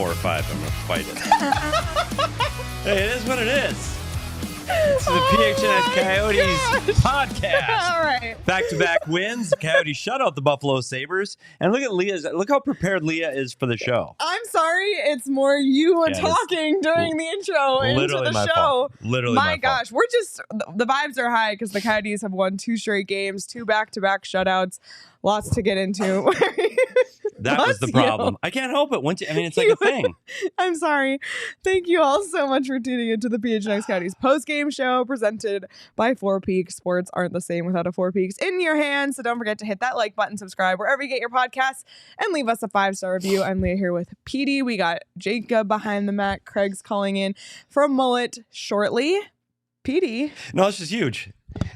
Or 5. I'm going to fight it. Hey, it is what it is. It's the PHNX Coyotes podcast. All right. Back-to-back wins. The Coyotes shut out the Buffalo Sabres. And look at Leah's. Look how prepared Leah is for the show. I'm sorry. It's more you talking during the intro into the show. Fault. Literally my gosh. We're just, the vibes are high because the Coyotes have won 2 straight games, 2 back-to-back shutouts. Lots to get into. That was the problem. I can't help it. It's like a thing. I'm sorry. Thank you all so much for tuning into the PHNX Coyotes postgame show presented by 4 Peaks. Sports aren't the same without a 4 Peaks in your hands. So don't forget to hit that like button, subscribe wherever you get your podcasts, and leave us a 5-star review. I'm Leah here with Petey. We got Jacob behind the mat. Craig's calling in from Mullett shortly. Petey. No, this is huge.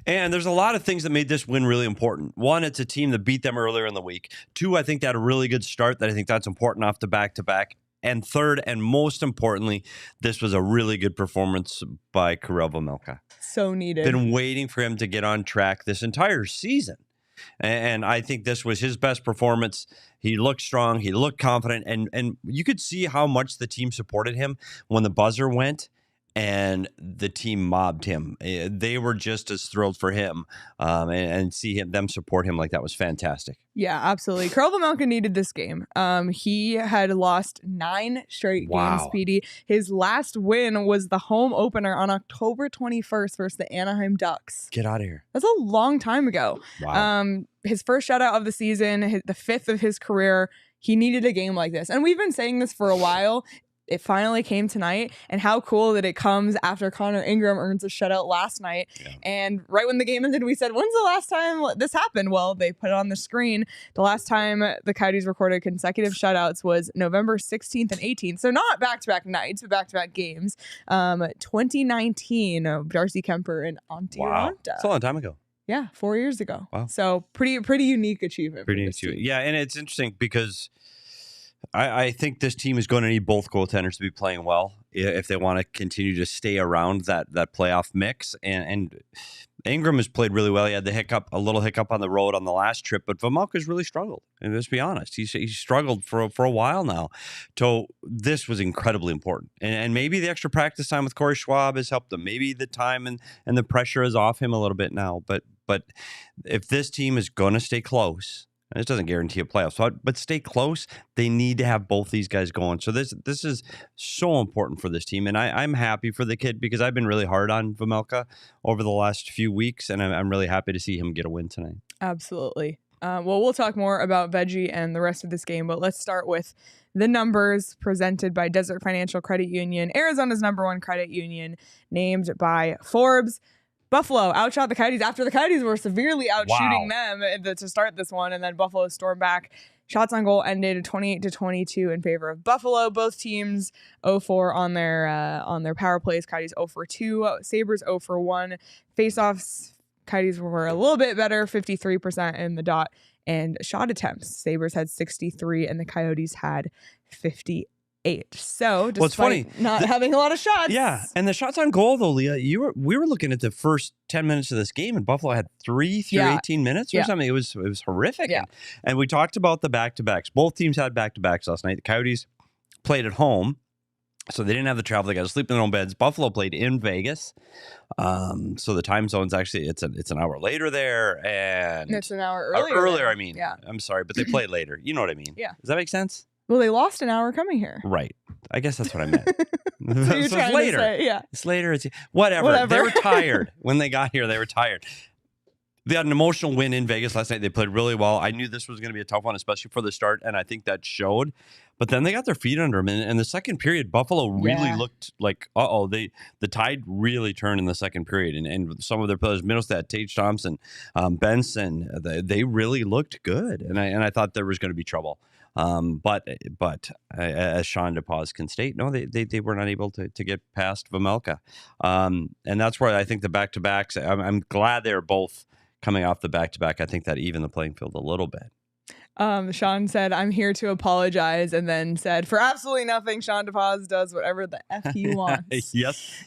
And there's a lot of things that made this win really important. 1, it's a team that beat them earlier in the week. 2, I think they had a really good start that I think that's important off the back-to-back. And 3rd, and most importantly, this was a really good performance by Karel Vejmelka. So needed. Been waiting for him to get on track this entire season. And I think this was his best performance. He looked strong. He looked confident. And you could see how much the team supported him when the buzzer went. And the team mobbed him. They were just as thrilled for him, and see them support him like that was fantastic. Yeah, absolutely. Karel Vejmelka needed this game. He had lost 9 straight games, PD. His last win was the home opener on October 21st versus the Anaheim Ducks. Get out of here. That's a long time ago. Wow. His first shutout of the season, the 5th of his career. He needed a game like this. And we've been saying this for a while. It finally came tonight, and how cool that it comes after Connor Ingram earns a shutout last night. Yeah. And right when the game ended, we said, when's the last time this happened? Well, they put it on the screen. The last time the Coyotes recorded consecutive shutouts was November 16th and 18th. So not back-to-back nights, but back-to-back games. 2019, Darcy Kemper and Antti Ranta. That's a long time ago. Yeah, 4 years ago. Wow. So pretty unique achievement. Pretty unique achievement. Yeah, and it's interesting because I think this team is going to need both goaltenders to be playing well if they want to continue to stay around that playoff mix. And Ingram has played really well. He had a little hiccup on the road on the last trip, but Vejmelka's really struggled. And let's be honest, he's struggled for a while now. So this was incredibly important. And maybe the extra practice time with Corey Schwab has helped him. Maybe the time and the pressure is off him a little bit now. But if this team is going to stay close, and this doesn't guarantee a playoff spot, but stay close, they need to have both these guys going. So this is so important for this team. And I'm happy for the kid because I've been really hard on Vejmelka over the last few weeks, and I'm really happy to see him get a win tonight. Absolutely. Well, we'll talk more about Veggie and the rest of this game, but let's start with the numbers presented by Desert Financial Credit Union, Arizona's #1 credit union, named by Forbes. Buffalo outshot the Coyotes after the Coyotes were severely outshooting them to start this one, and then Buffalo stormed back. Shots on goal ended 28-22 in favor of Buffalo. Both teams 0-4 on their power plays. Coyotes 0-2, Sabres 0-1. Faceoffs, Coyotes were a little bit better, 53% in the dot, and shot attempts. Sabres had 63, and the Coyotes had 58. So, despite not having a lot of shots. Yeah, and the shots on goal, though, Leah, we were looking at the first 10 minutes of this game, and Buffalo had 3 through 18 minutes or something. It was horrific. Yeah. And we talked about the back-to-backs. Both teams had back-to-backs last night. The Coyotes played at home, so they didn't have the travel. They got to sleep in their own beds. Buffalo played in Vegas. So the time zone's actually, it's an hour later there. And it's an hour earlier. Earlier, I mean. Yeah. I'm sorry, but they played later. You know what I mean? Yeah. Does that make sense? Well, they lost an hour coming here. Right. I guess that's what I meant. So you're trying it's later. To say, It's later. It's whatever. They were tired. When they got here, they were tired. They had an emotional win in Vegas last night. They played really well. I knew this was going to be a tough one, especially for the start, and I think that showed. But then they got their feet under them. And the second period, Buffalo really looked like, the tide really turned in the second period. And some of their players, Middlestat, Tage Thompson, Benson, they really looked good. And I thought there was going to be trouble. But as Sean DePaz can state, no, they were not able to get past Vejmelka. And that's where I think the back-to-backs, I'm glad they're both coming off the back-to-back. I think that even the playing field a little bit. Sean said, I'm here to apologize, and then said, for absolutely nothing, Sean DePaz does whatever the F he wants. Yes,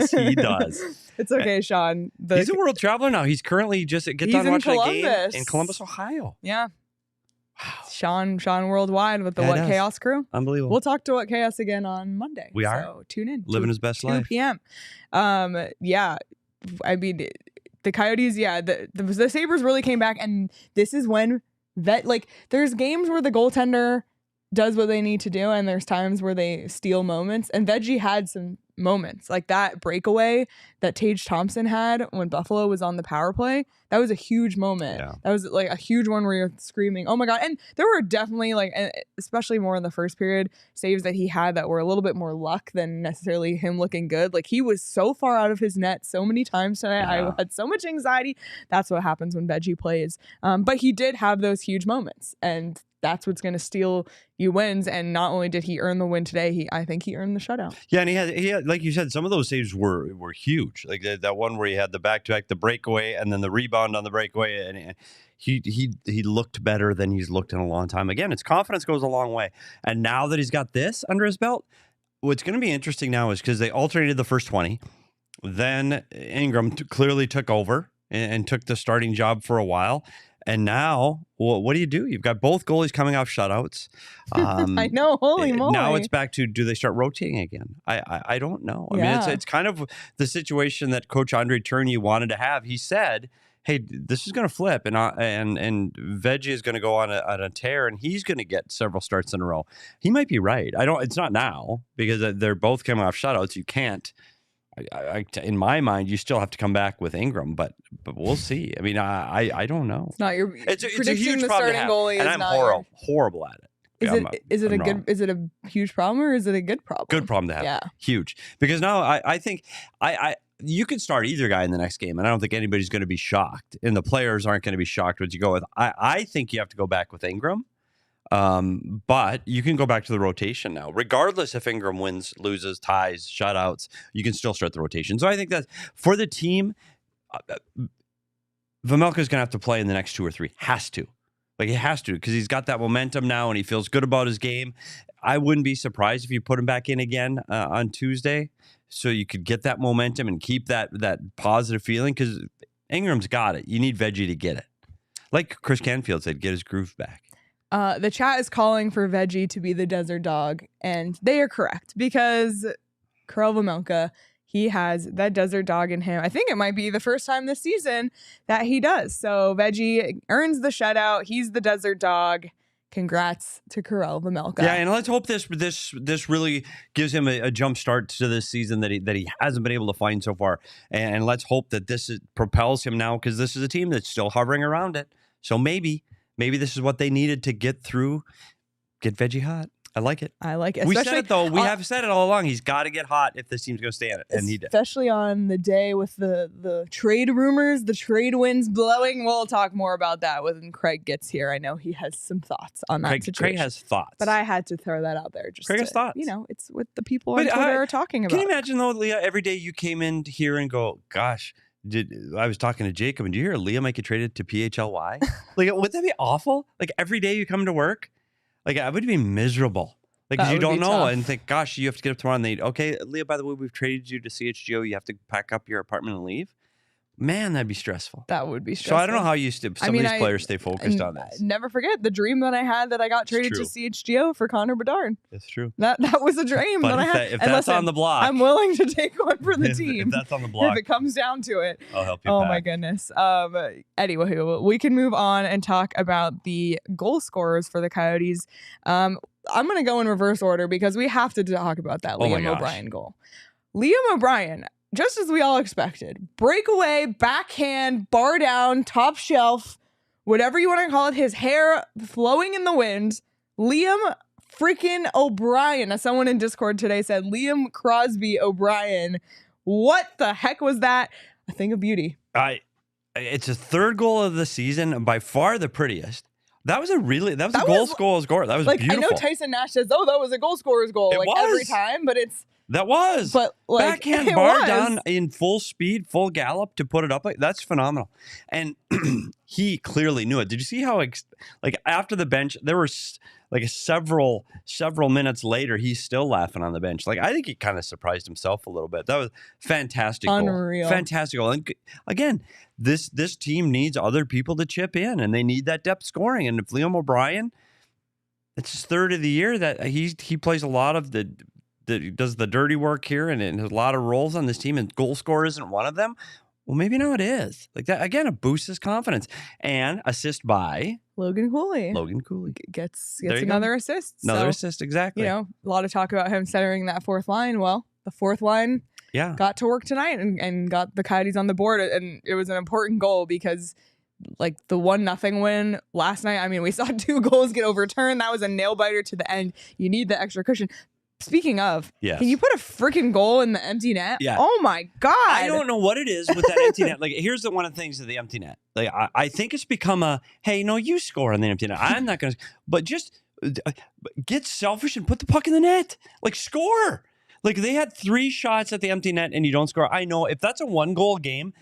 he does. It's okay, Sean. He's a world traveler now. He's currently he's on watching a game in Columbus, Ohio. Yeah. Wow. Sean worldwide with the What Chaos crew. Unbelievable. We'll talk to What Chaos again on Monday. We are. So tune in. Living his best life. 2 p.m. Yeah. I mean, the Coyotes, the Sabres really came back, and this is when there's games where the goaltender does what they need to do, and there's times where they steal moments, and Veggie had some moments like that breakaway that Tage Thompson had when Buffalo was on the power play. That was a huge moment. Yeah. That was like a huge one where you're screaming, oh my God. And there were definitely especially more in the first period, saves that he had that were a little bit more luck than necessarily him looking good. Like, he was so far out of his net so many times tonight. Yeah. I had so much anxiety. That's what happens when Veggie plays. But he did have those huge moments, and that's what's going to steal you wins. And not only did he earn the win today, I think he earned the shutout. Yeah, and he had, like you said, some of those saves were huge. Like that one where he had the back-to-back, the breakaway, and then the rebound on the breakaway, and he looked better than he's looked in a long time. Again, his confidence goes a long way. And now that he's got this under his belt, what's going to be interesting now is because they alternated the first 20, then Ingram clearly took over and took the starting job for a while. And now, what do? You've got both goalies coming off shutouts. I know, holy moly. Now it's back to, do they start rotating again? I don't know. I mean, it's kind of the situation that Coach Andre Tourigny wanted to have. He said, hey, this is going to flip, and Veggie is going to go on a tear, and he's going to get several starts in a row. He might be right. It's not now, because they're both coming off shutouts. You can't. In my mind, you still have to come back with Ingram, but we'll see. I mean, I don't know. It's not your. It's a huge problem to have, and I'm horrible at it. Is it a huge problem, or is it a good problem? Good problem to have. Yeah, huge. Because now I think you could start either guy in the next game, and I don't think anybody's going to be shocked, and the players aren't going to be shocked what you go with. I think you have to go back with Ingram. But you can go back to the rotation now, regardless if Ingram wins, loses, ties, shutouts. You can still start the rotation. So I think that for the team, Vejmelka is going to have to play in the next 2 or 3. Has to, he has to, because he's got that momentum now and he feels good about his game. I wouldn't be surprised if you put him back in again on Tuesday, so you could get that momentum and keep that positive feeling. Because Ingram's got it. You need Veggie to get it. Like Chris Canfield said, get his groove back. The chat is calling for Veggie to be the desert dog, and they are correct, because Karel Vejmelka, he has that desert dog in him. I think it might be the first time this season that he does. So Veggie earns the shutout. He's the desert dog. Congrats to Karel Vejmelka. Yeah, and let's hope this really gives him a jump start to this season that he hasn't been able to find so far. And let's hope that this propels him now, because this is a team that's still hovering around it. So maybe this is what they needed to get through, get Veggie hot. I like it. We said it, though. We have said it all along. He's got to get hot if this team's going to stay in it. And especially on the day with the trade rumors, the trade winds blowing. We'll talk more about that when Craig gets here. I know he has some thoughts on that situation. Craig has thoughts. But I had to throw that out there. Craig has thoughts. It's what the people on Twitter are talking about. Can you imagine, though, Leah, every day you came in here and go, gosh, I was talking to Jacob, and did you hear Leah might get traded to PHLY? Would that be awful? Every day you come to work, I would be miserable. Because you don't know tough. And think, gosh, you have to get up tomorrow and okay, Leah, by the way, we've traded you to CHGO. You have to pack up your apartment and leave. Man, that'd be stressful. That would be stressful. So I don't know how some of these players stay focused on this. Never forget the dream that I had that I got traded to CHGO for Connor Bedard. It's true. That was a dream that I had. If that's on the block, I'm willing to take one for the team. If that's on the block. If it comes down to it. I'll help you. Oh my goodness. Anyway, we can move on and talk about the goal scorers for the Coyotes. I'm going to go in reverse order because we have to talk about that Liam O'Brien goal. Liam O'Brien, just as we all expected, breakaway, backhand, bar down, top shelf, whatever you want to call it, his hair flowing in the wind. Liam freaking O'Brien. As someone in Discord today said, Liam Crosby O'Brien. What the heck was that? A thing of beauty. It's a third goal of the season, by far the prettiest. That was a goal scorer. That was like, beautiful. I know Tyson Nash says, "Oh, that was a goal scorer's goal," every time, but backhand bar down in full speed, full gallop to put it up. That's phenomenal, and he clearly knew it. Did you see how after the bench there were several minutes later he's still laughing on the bench? I think he kind of surprised himself a little bit. That was fantastic. Unreal. Fantastic goal. And again, this team needs other people to chip in, and they need that depth scoring. And if Liam O'Brien, it's his third of the year that he plays a lot of does the dirty work here and has a lot of roles on this team, and goal scorer isn't one of them. Well, maybe now it is. That again, it boosts his confidence. And assist by Logan Cooley. Gets another assist. Another assist, exactly. A lot of talk about him centering that fourth line. Well, the fourth line got to work tonight and got the Coyotes on the board, and it was an important goal because the 1-0 win last night, I mean, we saw 2 goals get overturned. That was a nail biter to the end. You need the extra cushion. Speaking of, can you put a freaking goal in the empty net? Yeah. Oh my God. I don't know what it is with that empty net. Here's one of the things of the empty net. I think it's become hey, no, you score on the empty net. I'm not going to, but just get selfish and put the puck in the net. Score. They had 3 shots at the empty net and you don't score. I know if that's a 1-goal game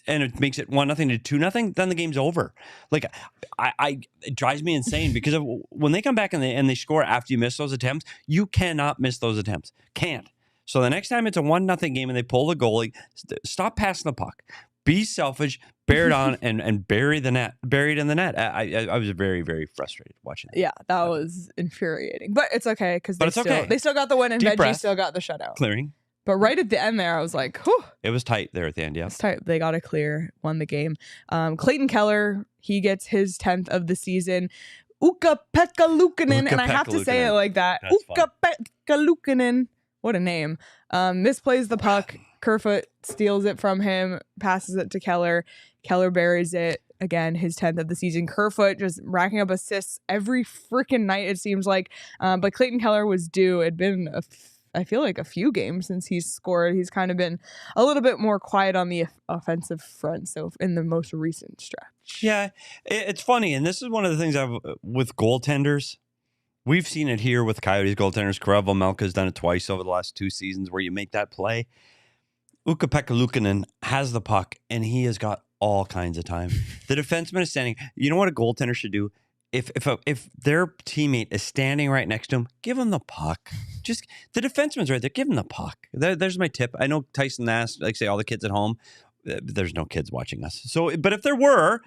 and it makes it 1-0 to 2-0, then the game's over. It drives me insane because when they come back and they score after you miss those attempts, you cannot miss those attempts. Can't. So the next time it's a 1-0 game and they pull the goalie, stop passing the puck. Be selfish, bear it on, and bury the net. Buried in the net. I was very, very frustrated watching that. Yeah, that was infuriating, but it's okay because they still got the win and Veggie still got the shutout. Clearing. But right at the end there, I was like, whew. It was tight there at the end, yeah. It was tight. They got a clear, won the game. Clayton Keller, he gets his 10th of the season. Ukko-Pekka Luukkonen, and I have to say it like that. Ukko-Pekka Luukkonen. What a name. Misplays the puck. Kerfoot steals it from him, passes it to Keller. Keller buries it. Again, his 10th of the season. Kerfoot just racking up assists every freaking night, it seems like. But Clayton Keller was due. It'd been I feel like a few games since he's scored. He's kind of been a little bit more quiet on the offensive front. So in the most recent stretch. Yeah, it's funny. And this is one of the things with goaltenders. We've seen it here with Coyotes goaltenders. Karel Vejmelka has done it twice over the last 2 seasons where you make that play. Ukko-Pekka Luukkonen has the puck and he has got all kinds of time. The defenseman is standing. You know what a goaltender should do? If their teammate is standing right next to him, give him the puck. Just the defenseman's right there. Give him the puck. There's my tip. I know Tyson asked, say all the kids at home. There's no kids watching us. So, but if there were,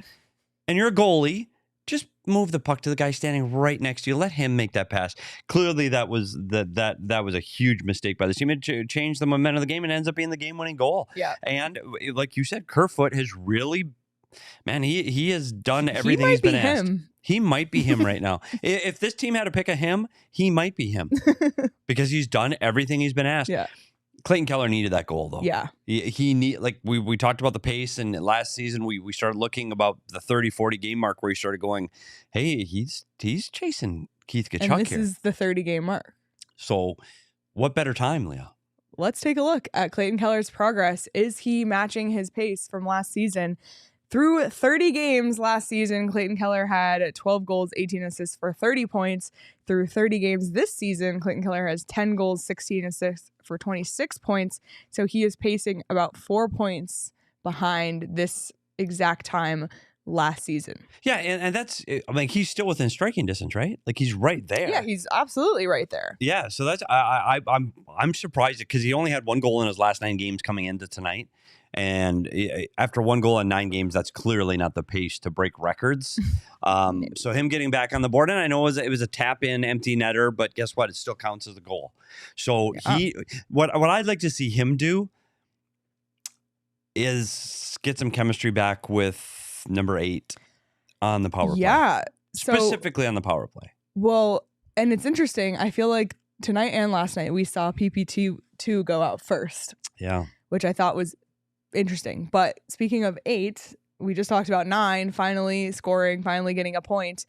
and you're a goalie, just move the puck to the guy standing right next to you. Let him make that pass. Clearly, that was a huge mistake by the team. It changed the momentum of the game and ends up being the game-winning goal. Yeah. And like you said, Kerfoot has really, man, he has done everything he's been asked. Him. He might be him right now. If this team had to pick a him, he might be him because he's done everything he's been asked. Yeah. Clayton Keller needed that goal though. Yeah. We talked about the pace, and last season we started looking about the 30-40 game mark where he started going, hey, he's chasing Keith Tkachuk here. And this is the 30 game mark. So what better time, Leah? Let's take a look at Clayton Keller's progress. Is he matching his pace from last season? Through 30 games last season, Clayton Keller had 12 goals, 18 assists for 30 points. Through 30 games this season, Clayton Keller has 10 goals, 16 assists for 26 points. So he is pacing about 4 points behind this exact time last season. Yeah, and that's, I mean, he's still within striking distance, right? He's right there. Yeah, he's absolutely right there. Yeah, so that's I'm surprised because he only had 1 goal in his last 9 games coming into tonight. And after 1 goal in 9 games, that's clearly not the pace to break records. So him getting back on the board, and I know it was a tap-in empty netter, but guess what? It still counts as a goal. So what I'd like to see him do is get some chemistry back with number 8 on the power play. Yeah. Specifically on the power play. Well, and it's interesting. I feel like tonight and last night we saw PP2 go out first. Yeah. Which I thought was interesting. But speaking of 8, we just talked about 9 finally scoring, finally getting a point.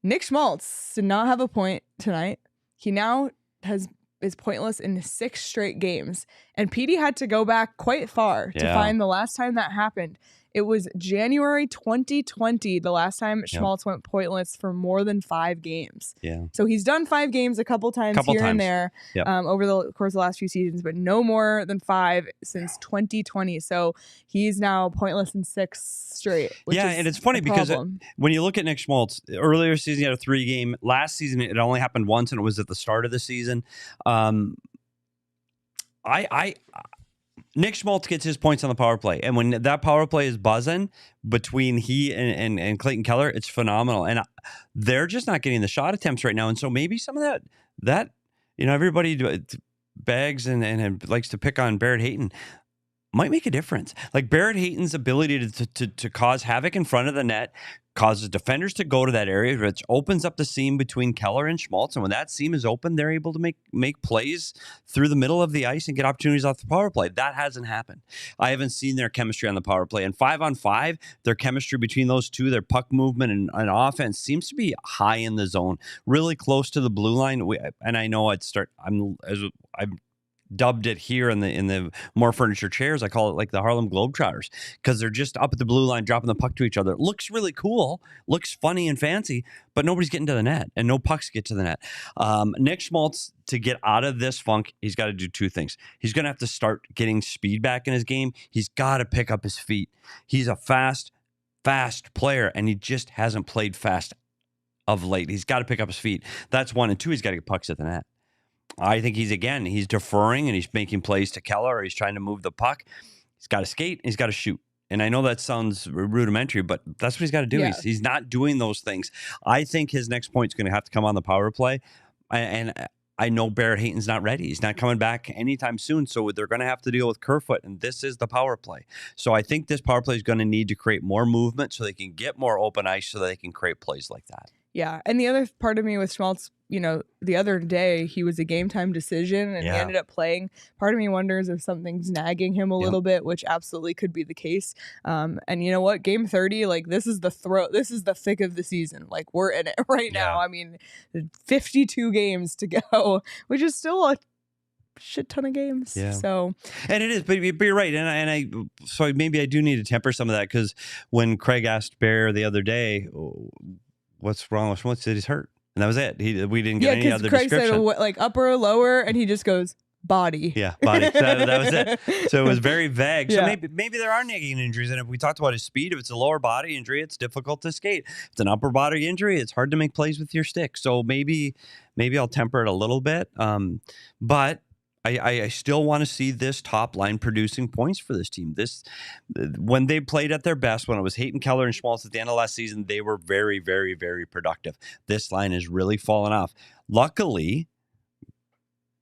Nick Schmaltz did not have a point tonight. He now is pointless in 6 straight games. And Petey had to go back quite far to find the last time that happened. It was January 2020, the last time Schmaltz went pointless for more than 5 games. Yeah. So he's done 5 games a couple times and there over the course of the last few seasons, but no more than 5 since 2020. So he's now pointless in 6 straight. And it's funny because when you look at Nick Schmaltz, earlier season he had a 3-game. Last season it only happened once, and it was at the start of the season. Nick Schmaltz gets his points on the power play. And when that power play is buzzing between he and Clayton Keller, it's phenomenal. And they're just not getting the shot attempts right now. And so maybe some of that everybody bags and likes to pick on Barrett Hayton might make a difference. Like Barrett Hayton's ability to cause havoc in front of the net causes defenders to go to that area, which opens up the seam between Keller and Schmaltz. And when that seam is open, they're able to make plays through the middle of the ice and get opportunities off the power play. That hasn't happened. I haven't seen their chemistry on the power play. And 5-on-5, their chemistry between those two, their puck movement and offense seems to be high in the zone, really close to the blue line. And I know I'm dubbed it here in the more furniture chairs. I call it like the Harlem Globetrotters, because they're just up at the blue line, dropping the puck to each other. It looks really cool, looks funny and fancy, but nobody's getting to the net and no pucks get to the net. Nick Schmaltz, to get out of this funk, he's got to do 2 things. He's going to have to start getting speed back in his game. He's got to pick up his feet. He's a fast player, and he just hasn't played fast of late. He's got to pick up his feet. That's 1. And 2, he's got to get pucks at the net. I think he's deferring and he's making plays to Keller, or he's trying to move the puck. He's got to skate, he's got to shoot. And I know that sounds rudimentary, but that's what he's got to do. Yeah. He's not doing those things. I think his next point is going to have to come on the power play. And I know Barrett Hayton's not ready. He's not coming back anytime soon. So they're going to have to deal with Kerfoot, and this is the power play. So I think this power play is going to need to create more movement so they can get more open ice so they can create plays like that. Yeah. And the other part of me with Schmaltz, the other day he was a game time decision and he ended up playing. Part of me wonders if something's nagging him a little bit, which absolutely could be the case. And you know what? Game 30, like this is the thick of the season. Like we're in it right now. I mean, 52 games to go, which is still a shit ton of games. Yeah. So, and it is, but you're right. So maybe I do need to temper some of that, because when Craig asked Bear the other day, what's wrong with Schmaltz, he's hurt. And that was it. We didn't get any other Craig description. Said like upper or lower, and he just goes body. Yeah, body. So that was it. So it was very vague. So maybe there are nagging injuries. And if we talked about his speed, if it's a lower body injury, it's difficult to skate. If it's an upper body injury, it's hard to make plays with your stick. So maybe I'll temper it a little bit. But I still want to see this top line producing points for this team. When they played at their best, when it was Hayton, Keller, and Schmaltz at the end of last season, they were very, very, very productive. This line has really fallen off. Luckily,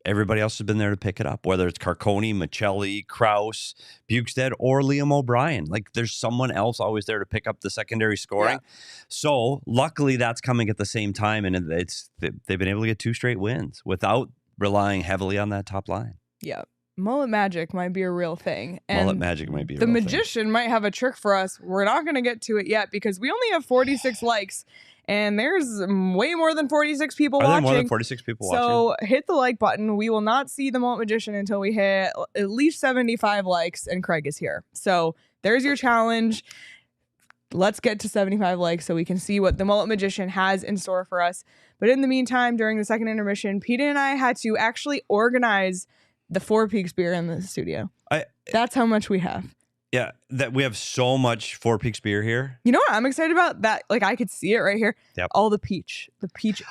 everybody else has been there to pick it up, whether it's Carconi, Michelli, Krause, Bukestad, or Liam O'Brien. Like there's someone else always there to pick up the secondary scoring. Yeah. So luckily that's coming at the same time, and they've been able to get 2 straight wins without relying heavily on that top line. Yeah. Mullet magic might be a real thing. And mullet magic might be a real thing. The magician might have a trick for us. We're not going to get to it yet because we only have 46 likes. And there's way more than 46 people watching. Are there more than 46 people watching? So hit the like button. We will not see the Mullet Magician until we hit at least 75 likes and Craig is here. So there's your challenge. Let's get to 75 likes so we can see what the Mullet Magician has in store for us. But in the meantime, during the second intermission, Petey and I had to actually organize the Four Peaks beer in the studio. That's how much we have. Yeah, that we have so much Four Peaks beer here. You know what I'm excited about? That like I could see it right here. Yep. All the peach.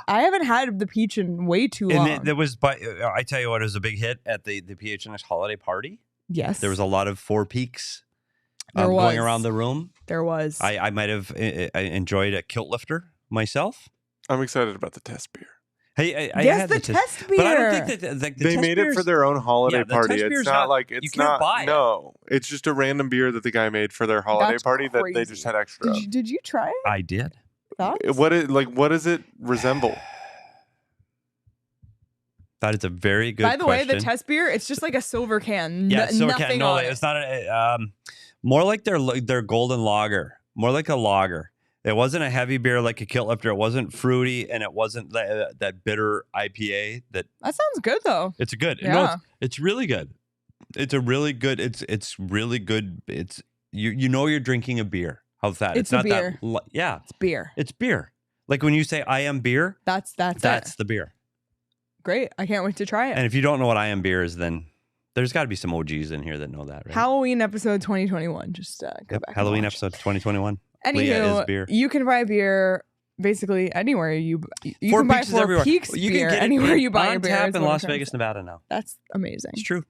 I haven't had the peach in way too long. And I tell you what, it was a big hit at the PHNX holiday party. Yes. There was a lot of Four Peaks going around the room. There was. I might have enjoyed a kilt lifter myself. I'm excited about the test beer. Hey, I yes, had the test beer. But I don't think that the they test made it for their own holiday party. It's not like it's you can't not. Buy it. No, it's just a random beer that the guy made for their holiday party that they just had extra. Did you try it? I did. Thoughts? What does it resemble? That is a very good question. By the way, the test beer, it's just like a silver can. Yeah, silver can. No, on it's not more like their golden lager. More like a lager. It wasn't a heavy beer like a Kilt Lifter. It wasn't fruity, and it wasn't that bitter IPA. That sounds good though. It's good. Yeah. No, it's really good. It's a really good. It's really good. It's you know you're drinking a beer. How's that? It's not a beer. Yeah, it's beer. It's beer. Like when you say I am beer. That's the beer. Great. I can't wait to try it. And if you don't know what I am beer is, then there's got to be some OGs in here that know that, right? Halloween episode 2021. Just go back. Halloween episode 2021. Anywho, Leah is beer. You can buy beer basically anywhere you can buy Four Peaks beer anywhere you buy your beer. On tap in Las Vegas, Nevada now. That's amazing. It's true.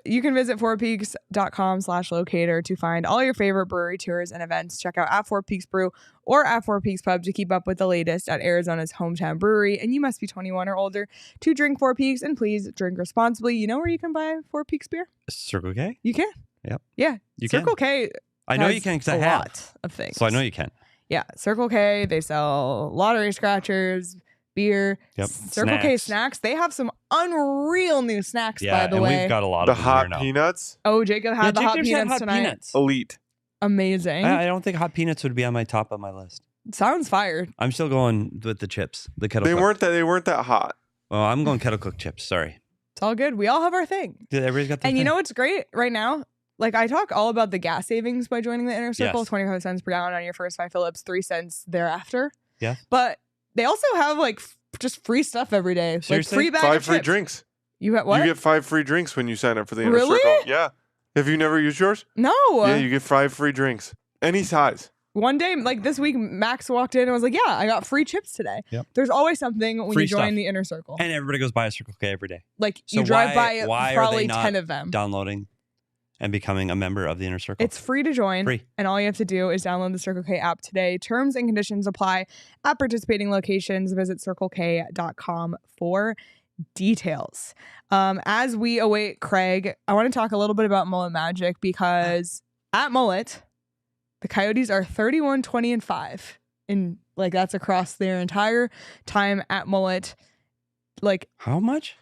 You can visit 4peaks.com/locator to find all your favorite brewery tours and events. Check out at 4 Peaks Brew or at 4 Peaks Pub to keep up with the latest at Arizona's hometown brewery. And you must be 21 or older to drink 4 Peaks, and please drink responsibly. You know where you can buy 4 Peaks beer? Circle K? You can. Yep. Yeah. Circle K. I know you can because I have a lot of things. So I know you can. Yeah. Circle K, they sell lottery scratchers, beer. Yep. Circle K snacks. They have some unreal new snacks, by the way. We've got a lot of them hot here now. peanuts. Oh, Jacob had the hot peanuts tonight. Peanuts. Elite. Amazing. I don't think hot peanuts would be on my top of my list. Sounds fire. I'm still going with the chips, the kettle. They weren't that hot. Oh, I'm going kettle cooked chips. Sorry. It's all good. We all have our thing. Everybody's got their And thing. you know what's great right now? Like, I talk all about the gas savings by joining the Inner Circle. Yes. 25 cents per gallon on your first 5 Phillips, 3 cents thereafter. Yeah. But they also have like just free stuff every day. Seriously? Like free bag 5 of free chips. drinks. You get what? You get 5 free drinks when you sign up for the Inner Really? Circle. Yeah. Have you never used yours? No. Yeah, you get 5 free drinks. Any size. One day, like this week, Max walked in and was like, yeah, I got free chips today. Yep. There's always something when Free you join stuff. the Inner Circle. And everybody goes by a Circle K every day. Like, So you drive why by are probably they not 10 of them. downloading and becoming a member of the Inner Circle? It's free to join. Free. And all you have to do is download the Circle K app today. Terms and conditions apply at participating locations. Visit circlek.com for details. As we await Craig, I want to talk a little bit about Mullett Magic because at Mullett, the Coyotes are 31-20-5. And like that's across their entire time at Mullett. Like how much?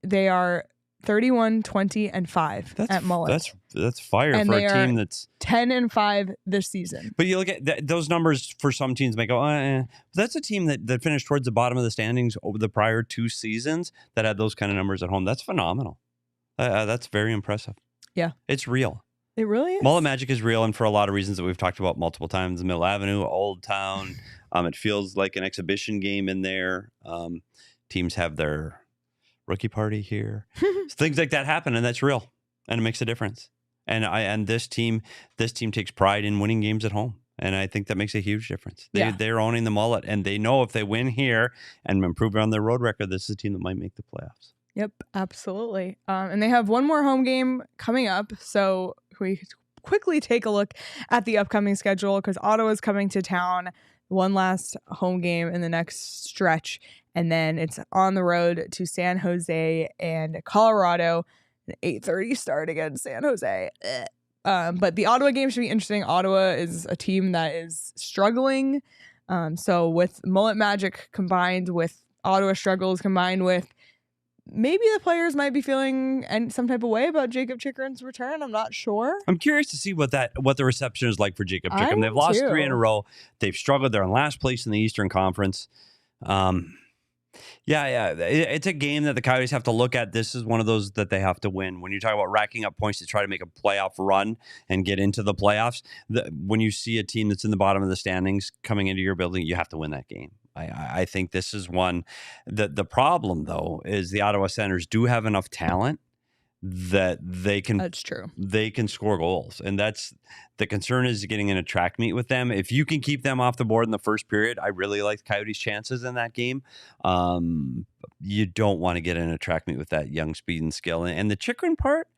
They are 31-20-5 at Mullett. That's fire And for they a are team that's 10-5 this season. But you look at those numbers for some teams, might go, that's a team that finished towards the bottom of the standings over the prior 2 seasons that had those kind of numbers at home. That's phenomenal. That's very impressive. Yeah, it's real. It really is. Mullett Magic is real, and for a lot of reasons that we've talked about multiple times. Mill Avenue, Old Town. It feels like an exhibition game in there. Teams have their rookie party here. Things like that happen, and that's real, and it makes a difference. And this team takes pride in winning games at home, and I think that makes a huge difference. They're owning the Mullett, and they know if they win here and improve on their road record, this is a team that might make the playoffs. Yep, absolutely. And they have one more home game coming up, so we quickly take a look at the upcoming schedule because Ottawa's coming to town. One last home game in the next stretch, and then it's on the road to San Jose and Colorado. An 8:30 start against San Jose. But the Ottawa game should be interesting. Ottawa is a team that is struggling. So with Mullett Magic combined with Ottawa struggles combined with maybe the players might be feeling some type of way about Jakob Chychrun's return. I'm not sure. I'm curious to see what the reception is like for Jakob Chychrun. They've lost 3 in a row. They've struggled. They're in last place in the Eastern Conference. It's a game that the Coyotes have to look at. This is one of those that they have to win. When you talk about racking up points to try to make a playoff run and get into the playoffs, when you see a team that's in the bottom of the standings coming into your building, you have to win that game. I think this is one. The problem, though, is the Ottawa Senators do have enough talent that they can. That's true. They can score goals, and that's the concern is getting in a track meet with them. If you can keep them off the board in the first period, I really like Coyotes' chances in that game. You don't want to get in a track meet with that young speed and skill. And the Chychrun part,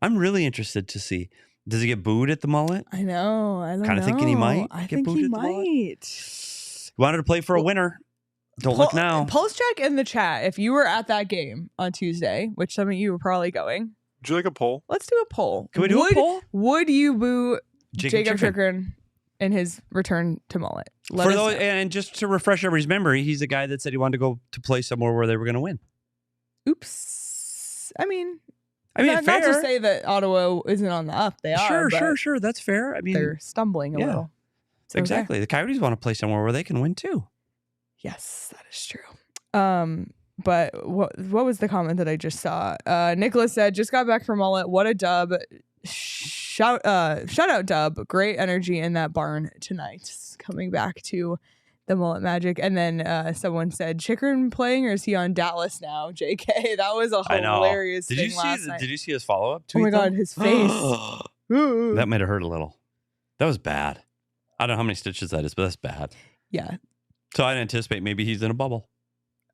I'm really interested to see. Does he get booed at the Mullett? I know. I don't know. Kind of thinking he might. I think he might. He wanted to play for a winner. Don't look now. Pulse check in the chat. If you were at that game on Tuesday, which some of you were probably going. Would you like a poll? Let's do a poll. Can we do a poll? Would you boo Jakob Chychrun Chychrun in his return to Mullett? And just to refresh everybody's memory, he's a guy that said he wanted to go to play somewhere where they were going to win. Oops. I mean, fair. Not to say that Ottawa isn't on the up. They are. Sure. That's fair. I mean, they're stumbling a little. So exactly. The Coyotes want to play somewhere where they can win too. Yes, that is true. But what was the comment that I just saw? Nicholas said, just got back from Mullett. What a dub. Shutout dub. Great energy in that barn tonight. Coming back to the Mullett Magic. And then someone said, Chychrun playing or is he on Dallas now? JK. That was a hilarious thing last night. Did you see his follow-up Oh my tweet? God, his face. That might have hurt a little. That was bad. I don't know how many stitches that is, but that's bad. Yeah. So I'd anticipate maybe he's in a bubble.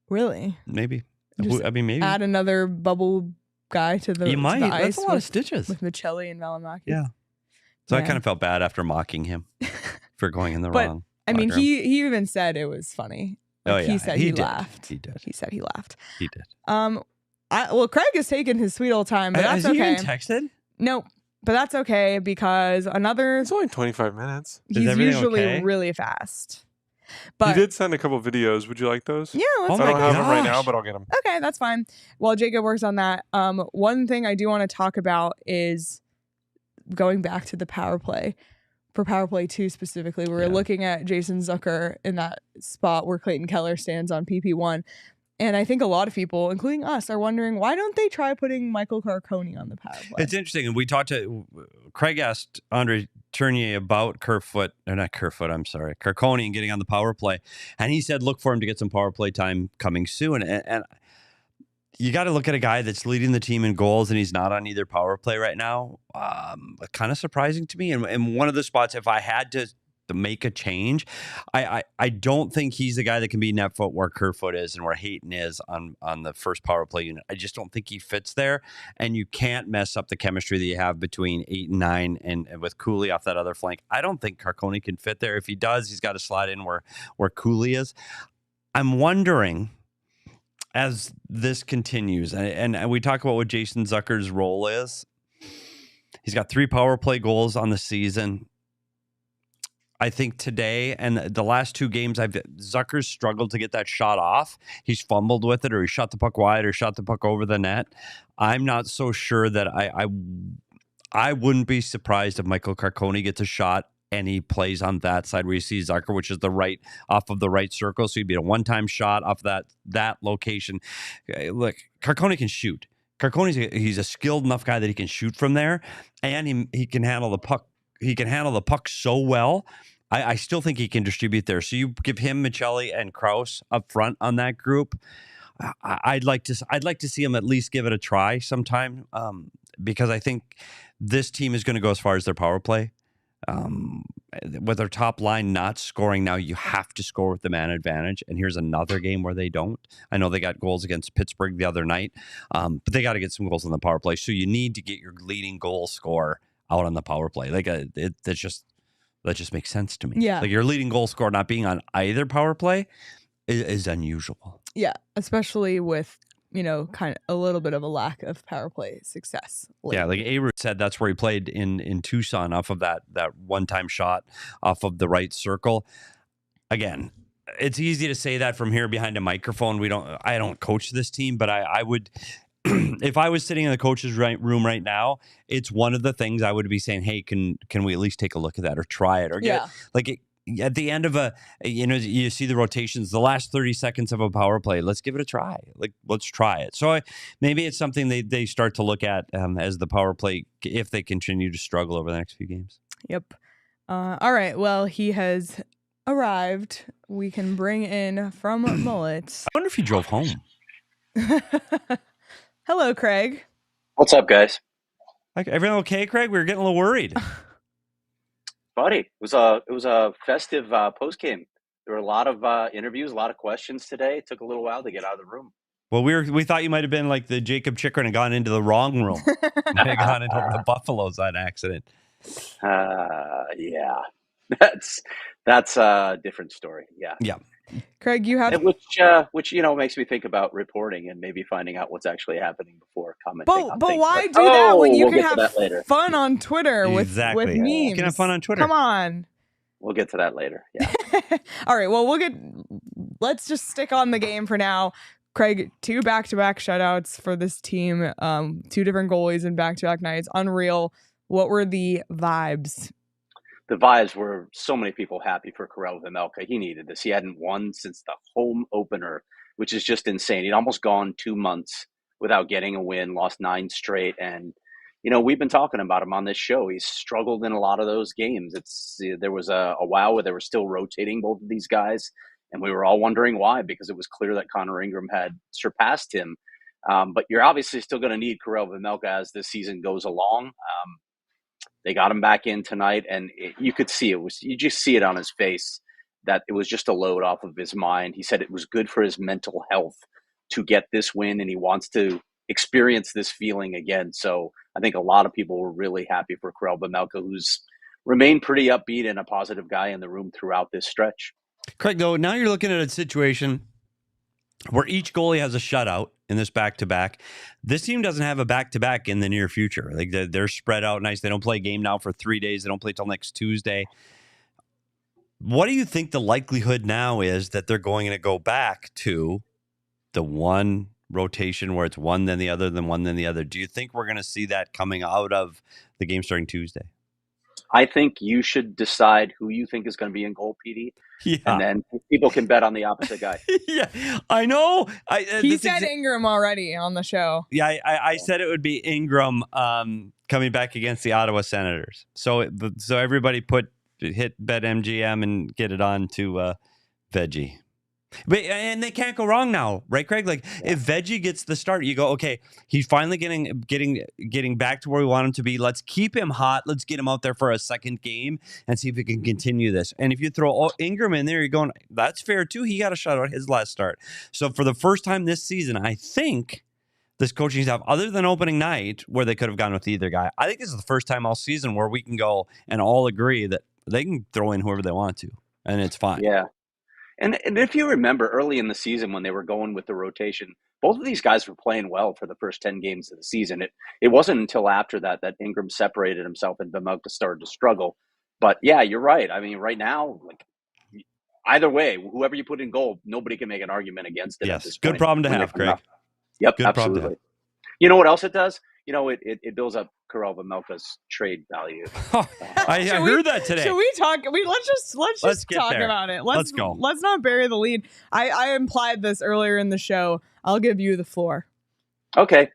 Really? Maybe. Just maybe. Add another bubble guy to the You might. To the That's ice a lot of stitches. with Michelli and Vejmelka. Yeah. So I kind of felt bad after mocking him for going in the wrong. I mean, he even said it was funny. Like, he said he laughed. He did. He said he laughed. He did. Well, Craig has taken his sweet old time, but that's okay. Has he even texted? Nope. But that's okay because It's only 25 minutes. He's usually really fast. But you did send a couple videos. Would you like those? Yeah, let's I don't have them right now, but I'll get them. Okay, that's fine. While Jacob works on that, one thing I do want to talk about is going back to the power play. For power play 2 specifically, we were looking at Jason Zucker in that spot where Clayton Keller stands on PP1. And I think a lot of people, including us, are wondering, why don't they try putting Michael Carcone on the power play? It's interesting. And we talked to Craig asked Andre Tournier about Carcone and getting on the power play. And he said, look for him to get some power play time coming soon. And you got to look at a guy that's leading the team in goals and he's not on either power play right now. Kind of surprising to me. And one of the spots, if I had to make a change, I don't think he's the guy that can be net foot where Kerfoot is and where Hayton is on the first power play unit. I just don't think he fits there. And you can't mess up the chemistry that you have between 8 and 9 and with Cooley off that other flank. I don't think Carcone can fit there. If he does, he's got to slide in where Cooley is. I'm wondering, as this continues, and we talk about what Jason Zucker's role is, he's got 3 power play goals on the season. I think today and the last 2 games, Zucker's struggled to get that shot off. He's fumbled with it, or he shot the puck wide, or shot the puck over the net. I'm not so sure that I wouldn't be surprised if Michael Carcone gets a shot and he plays on that side where you see Zucker, which is off of the right circle. So he'd be a one-time shot off that location. Look, Carcone can shoot. He's a skilled enough guy that he can shoot from there, and he can handle the puck. He can handle the puck so well. I still think he can distribute there. So you give him Michelli and Krause up front on that group. I'd like to see him at least give it a try sometime, because I think this team is going to go as far as their power play. With their top line not scoring now, you have to score with the man advantage. And here's another game where they don't. I know they got goals against Pittsburgh the other night, but they got to get some goals on the power play. So you need to get your leading goal scorer out on the power play. Like that just makes sense to me. Yeah. Like your leading goal scorer not being on either power play is unusual. Yeah, especially with, kind of a little bit of a lack of power play success. Yeah, like A-Root said, that's where he played in Tucson off of that one-time shot off of the right circle. Again, it's easy to say that from here behind a microphone. I don't coach this team, but I would, if I was sitting in the coach's room right now, it's one of the things I would be saying, hey, can we at least take a look at that or try it or get at the end of you see the rotations, the last 30 seconds of a power play, let's give it a try. Like, let's try it. So maybe it's something they start to look at as the power play, if they continue to struggle over the next few games. Yep. All right. Well, he has arrived. We can bring in from Mullett. I wonder if he drove home. Hello, Craig. What's up, guys? Like, everything okay, Craig? We were getting a little worried. Buddy, it was a festive post game. There were a lot of interviews, a lot of questions today. It took a little while to get out of the room. Well, we thought you might have been like the Jakob Chychrun and gone into the wrong room. Might have gone into the Buffaloes on accident. Yeah, that's a different story. Yeah. Yeah. Craig, you have which makes me think about reporting and maybe finding out what's actually happening before commenting. But why do that when you can have fun on Twitter with memes? You can have fun on Twitter. Come on. We'll get to that later. Yeah. All right. Well, let's just stick on the game for now. Craig, 2 back-to-back shutouts for this team. 2 different goalies in back-to-back nights. Unreal. What were the vibes? the vibes were so many people happy for Karel Vejmelka. He needed this. He hadn't won since the home opener, which is just insane. He'd almost gone 2 months without getting a win, lost 9 straight. And, we've been talking about him on this show. He's struggled in a lot of those games. There was a while where they were still rotating both of these guys, and we were all wondering why, because it was clear that Connor Ingram had surpassed him. But you're obviously still going to need Karel Vejmelka as the season goes along. They got him back in tonight, and you could see you just see it on his face that it was just a load off of his mind. He said it was good for his mental health to get this win, and he wants to experience this feeling again. So I think a lot of people were really happy for Karel Vejmelka, who's remained pretty upbeat and a positive guy in the room throughout this stretch. Craig, though, now you're looking at a situation where each goalie has a shutout in this back-to-back. This team doesn't have a back-to-back in the near future. Like they're spread out nice. They don't play a game now for 3 days. They don't play till next Tuesday. What do you think the likelihood now is that they're going to go back to the one rotation where it's one, then the other, then one, then the other? Do you think we're going to see that coming out of the game starting Tuesday? I think you should decide who you think is going to be in goal, Petey. Yeah. And then people can bet on the opposite guy. Yeah, I know. He said Ingram already on the show. Yeah, I said it would be Ingram coming back against the Ottawa Senators. So everybody hit BetMGM and get it on to Veggie. And they can't go wrong now, right, Craig? Like if Veggie gets the start, you go, okay, he's finally getting back to where we want him to be. Let's keep him hot. Let's get him out there for a second game and see if we can continue this. And if you throw Ingram in there, you're going, that's fair too. He got a shutout his last start. So for the first time this season, I think this coaching staff, other than opening night where they could have gone with either guy, I think this is the first time all season where we can go and all agree that they can throw in whoever they want to, and it's fine. Yeah. And if you remember early in the season when they were going with the rotation, both of these guys were playing well for the first 10 games of the season. It wasn't until after that Ingram separated himself and Vejmelka started to struggle. But yeah, you're right. I mean, right now, like either way, whoever you put in goal, nobody can make an argument against it. Yes, good problem to have, Craig. Yep, good absolutely. You know what else it does? It builds up Karel Vejmelka's trade value. I heard that today. Should we talk? Let's just talk about it. Let's go. Let's not bury the lead. I implied this earlier in the show. I'll give you the floor. Okay.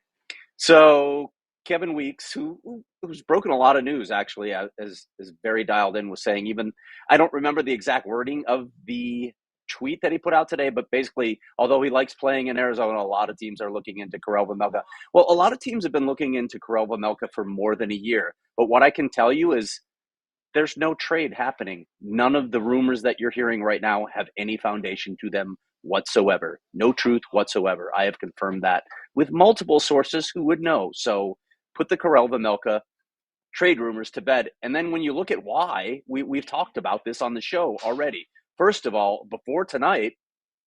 So Kevin Weeks, who's broken a lot of news actually, as very dialed in, was saying, even I don't remember the exact wording of the tweet that he put out today, but basically, although he likes playing in Arizona, a lot of teams are looking into Karel Vejmelka. Well, a lot of teams have been looking into Karel Vejmelka for more than a year. But what I can tell you is there's no trade happening. None of the rumors that you're hearing right now have any foundation to them whatsoever. No truth whatsoever. I have confirmed that with multiple sources who would know. So put the Karel Vejmelka trade rumors to bed. And then when you look at why, we've talked about this on the show already. First of all, before tonight,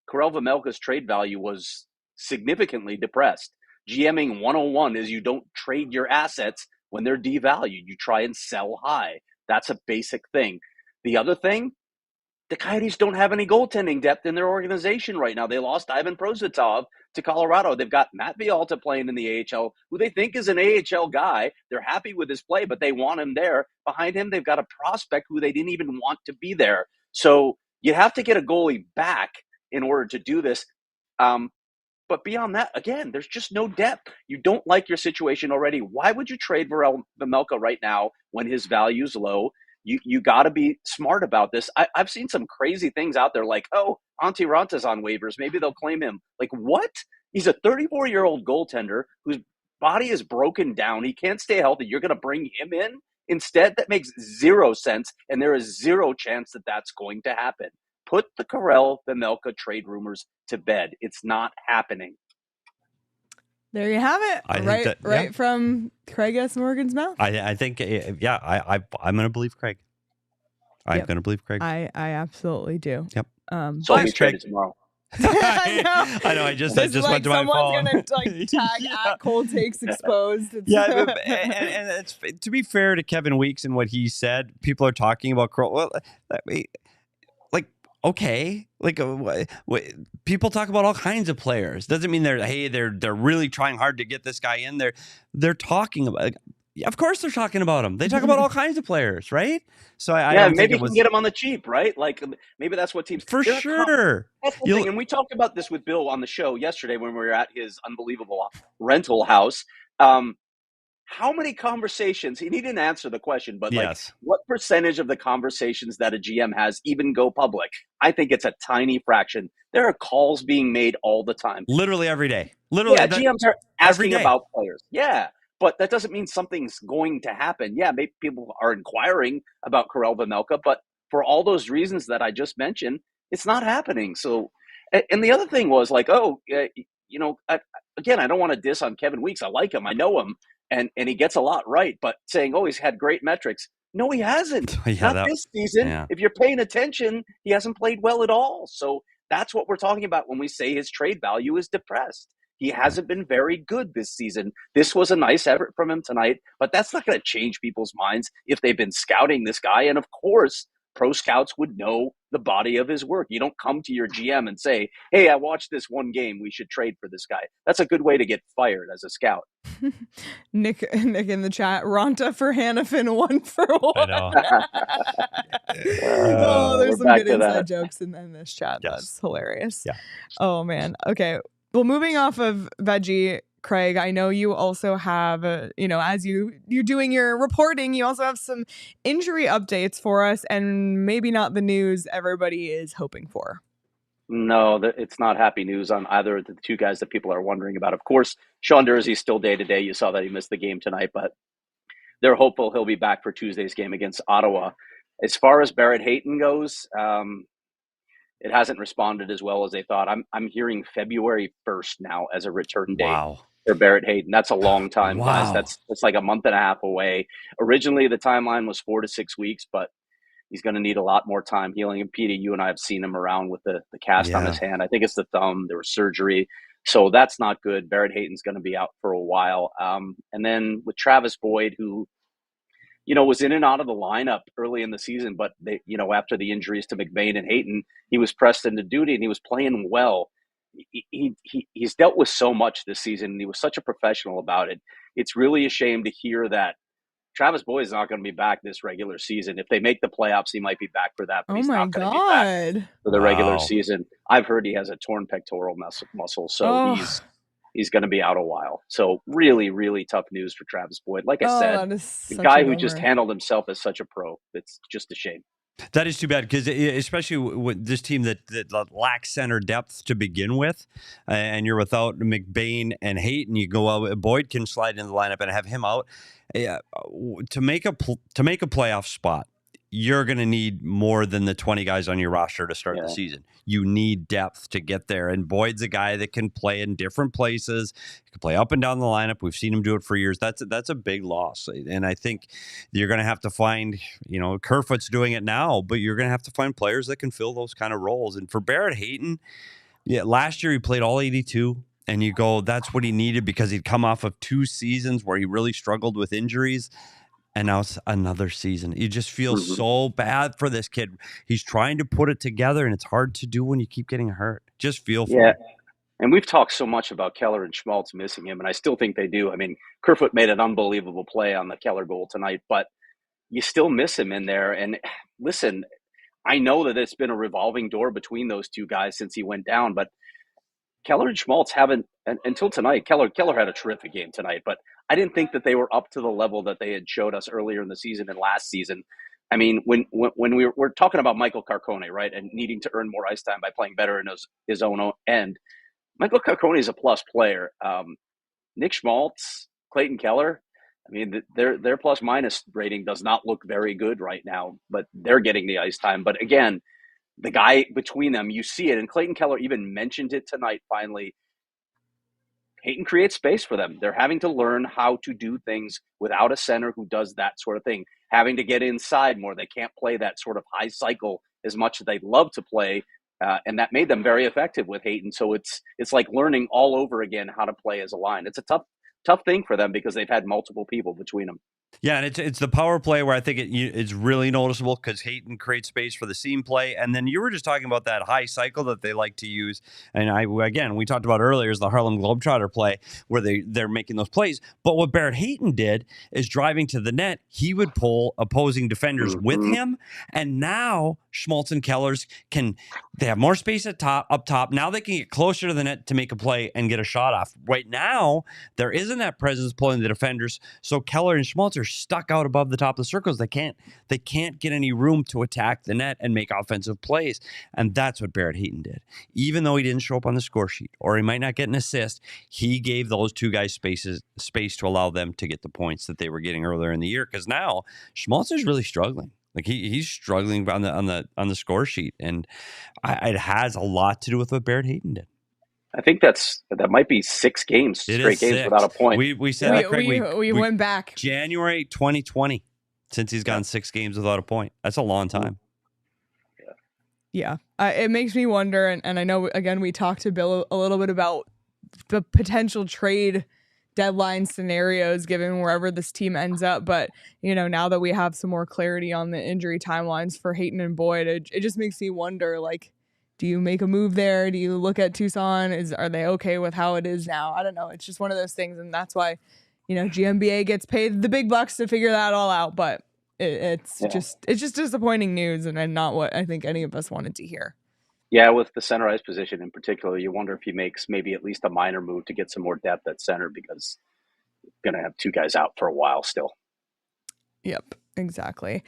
Karel Vejmelka's trade value was significantly depressed. GMing 101 is you don't trade your assets when they're devalued. You try and sell high. That's a basic thing. The other thing, the Coyotes don't have any goaltending depth in their organization right now. They lost Ivan Prosvetov to Colorado. They've got Matt Vialta playing in the AHL, who they think is an AHL guy. They're happy with his play, but they want him there. Behind him, they've got a prospect who they didn't even want to be there. So you have to get a goalie back in order to do this. But beyond that, again, there's just no depth. You don't like your situation already. Why would you trade Karel Vejmelka right now when his value's low? You got to be smart about this. I've seen some crazy things out there like, oh, Antti Ranta's on waivers. Maybe they'll claim him. Like, what? He's a 34-year-old goaltender whose body is broken down. He can't stay healthy. You're going to bring him in? Instead, that makes zero sense, and there is zero chance that that's going to happen. Put the Karel Vejmelka trade rumors to bed. It's not happening. There you have it. Right from Craig S. Morgan's mouth. I think, I'm going to believe Craig. I'm going to believe Craig. I absolutely do. Yep. So I'll be traded tomorrow. I know. I just went to my phone. Someone's gonna tag at Cold Takes Exposed. Yeah, and it's, to be fair to Kevin Weeks and what he said, people are talking about okay, people talk about all kinds of players. Doesn't mean they're really trying hard to get this guy in there. They're talking about. Yeah, of course they're talking about him. They talk about all kinds of players, right? So I Yeah, don't think maybe it he can was get him on the cheap, right? Like maybe that's what teams. for sure. That's the thing, and we talked about this with Bill on the show yesterday when we were at his unbelievable rental house. How many conversations? He didn't answer the question, but like, Yes. what percentage of the conversations that a GM has even go public? I think it's a tiny fraction. There are calls being made all the time. Literally every day. Literally, Yeah, GMs are asking day. about players. Yeah, but that doesn't mean something's going to happen. Yeah, maybe people are inquiring about Karel Vejmelka, but for all those reasons that I just mentioned, it's not happening. So, and the other thing was like, again, I don't want to diss on Kevin Weeks. I like him. I know him. And he gets a lot right, but saying, oh, he's had great metrics. No, he hasn't. Not this season. Yeah. If you're paying attention, he hasn't played well at all. So that's what we're talking about when we say his trade value is depressed. He hasn't been very good this season. This was a nice effort from him tonight, but that's not going to change people's minds if they've been scouting this guy. And of course, pro scouts would know the body of his work. You don't come to your GM and say, hey, I watched this one game. We should trade for this guy. That's a good way to get fired as a scout. Nick in the chat, Ronta for Hannafin, 1 for 1. I know. There's some good inside jokes in this chat. Yes. That's hilarious. Yeah. Oh, man. Okay. Well, moving off of Veggie, Craig, I know you also have, as you're doing your reporting, you also have some injury updates for us, and maybe not the news everybody is hoping for. No, it's not happy news on either of the two guys that people are wondering about. Of course, Sean Durzi is still day-to-day. You saw that he missed the game tonight, but they're hopeful he'll be back for Tuesday's game against Ottawa. As far as Barrett Hayton goes, it hasn't responded as well as they thought. I'm hearing February 1st now as a return date for Barrett Hayton. That's a long time, guys. That's like a month and a half away. Originally, the timeline was 4 to 6 weeks, but he's going to need a lot more time healing. And Petey, you and I have seen him around with the cast on his hand. I think it's the thumb. There was surgery. So that's not good. Barrett Hayton's going to be out for a while. And then with Travis Boyd, who, was in and out of the lineup early in the season, but they, after the injuries to McBain and Hayton, he was pressed into duty and he was playing well. He's dealt with so much this season, and he was such a professional about it. It's really a shame to hear that Travis Boyd is not going to be back this regular season. If they make the playoffs, he might be back for that, but he's not going to be back for the regular season. I've heard he has a torn pectoral muscle, so he's going to be out a while. So really, really tough news for Travis Boyd. Like I said, the guy who just handled himself as such a pro. It's just a shame. That is too bad, because especially with this team that lacks center depth to begin with, and you're without McBain and Hayton, you go out. Boyd can slide into the lineup and have him out. To make a playoff spot, you're going to need more than the 20 guys on your roster to start the season. You need depth to get there. And Boyd's a guy that can play in different places. He can play up and down the lineup. We've seen him do it for years. That's a big loss. And I think you're going to have to find, Kerfoot's doing it now, but you're going to have to find players that can fill those kind of roles. And for Barrett Hayton, last year he played all 82. And you go, that's what he needed, because he'd come off of 2 seasons where he really struggled with injuries. And now it's another season. You just feel so bad for this kid. He's trying to put it together, and it's hard to do when you keep getting hurt. Just feel for him. And we've talked so much about Keller and Schmaltz missing him, and I still think they do. I mean, Kerfoot made an unbelievable play on the Keller goal tonight, but you still miss him in there. And listen, I know that it's been a revolving door between those two guys since he went down, but Keller and Schmaltz haven't, until tonight. Keller had a terrific game tonight, but I didn't think that they were up to the level that they had showed us earlier in the season and last season. I mean, when we're talking about Michael Carcone, right, and needing to earn more ice time by playing better in his own end, Michael Carcone is a plus player. Nick Schmaltz, Clayton Keller, I mean, their plus minus rating does not look very good right now, but they're getting the ice time. But again, the guy between them, you see it, and Clayton Keller even mentioned it tonight. Finally, Hayton creates space for them. They're having to learn how to do things without a center who does that sort of thing, having to get inside more. They can't play that sort of high cycle as much as they'd love to play, and that made them very effective with Hayton. So it's like learning all over again how to play as a line. It's a tough thing for them because they've had multiple people between them. Yeah, and it's the power play where I think it's really noticeable because Hayton creates space for the seam play, and then you were just talking about that high cycle that they like to use, and we talked about earlier is the Harlem Globetrotter play where they're making those plays. But what Barrett Hayton did is driving to the net, he would pull opposing defenders with him, and now Schmaltz and Kellers they have more space up top. Now they can get closer to the net to make a play and get a shot off. Right now, there isn't that presence pulling the defenders, so Keller and Schmaltz are stuck out above the top of the circles. They can't get any room to attack the net and make offensive plays. And that's what Barrett Hayton did. Even though he didn't show up on the score sheet or he might not get an assist, he gave those two guys space to allow them to get the points that they were getting earlier in the year. Because now Schmaltz is really struggling. Like he's struggling on the score sheet, and it has a lot to do with what Barrett Hayton did. I think that might be 6 games, straight games without a point. We said that, Craig. We went back January 2020 since he's gone 6 games without a point. That's a long time. Yeah. It makes me wonder, and I know, again, we talked to Bill a little bit about the potential trade deadline scenarios given wherever this team ends up. But, now that we have some more clarity on the injury timelines for Hayton and Boyd, it just makes me wonder, like, do you make a move there? Do you look at Tucson? Are they okay with how it is now? I don't know. It's just one of those things, and that's why, GMBA gets paid the big bucks to figure that all out. But it's just disappointing news, and not what I think any of us wanted to hear. Yeah, with the center ice position in particular, you wonder if he makes maybe at least a minor move to get some more depth at center, because you're going to have 2 guys out for a while still. Yep, exactly.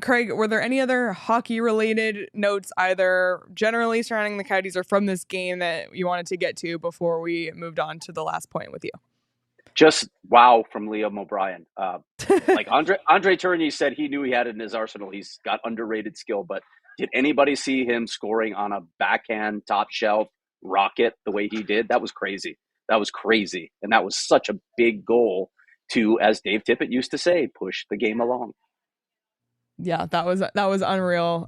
Craig, were there any other hockey-related notes, either generally surrounding the Coyotes or from this game, that you wanted to get to before we moved on to the last point with you? Just wow from Leah O'Brien. Like Andre Tourigny said, he knew he had it in his arsenal. He's got underrated skill, but did anybody see him scoring on a backhand top shelf rocket the way he did? That was crazy. And that was such a big goal to, as Dave Tippett used to say, push the game along. Yeah, that was unreal.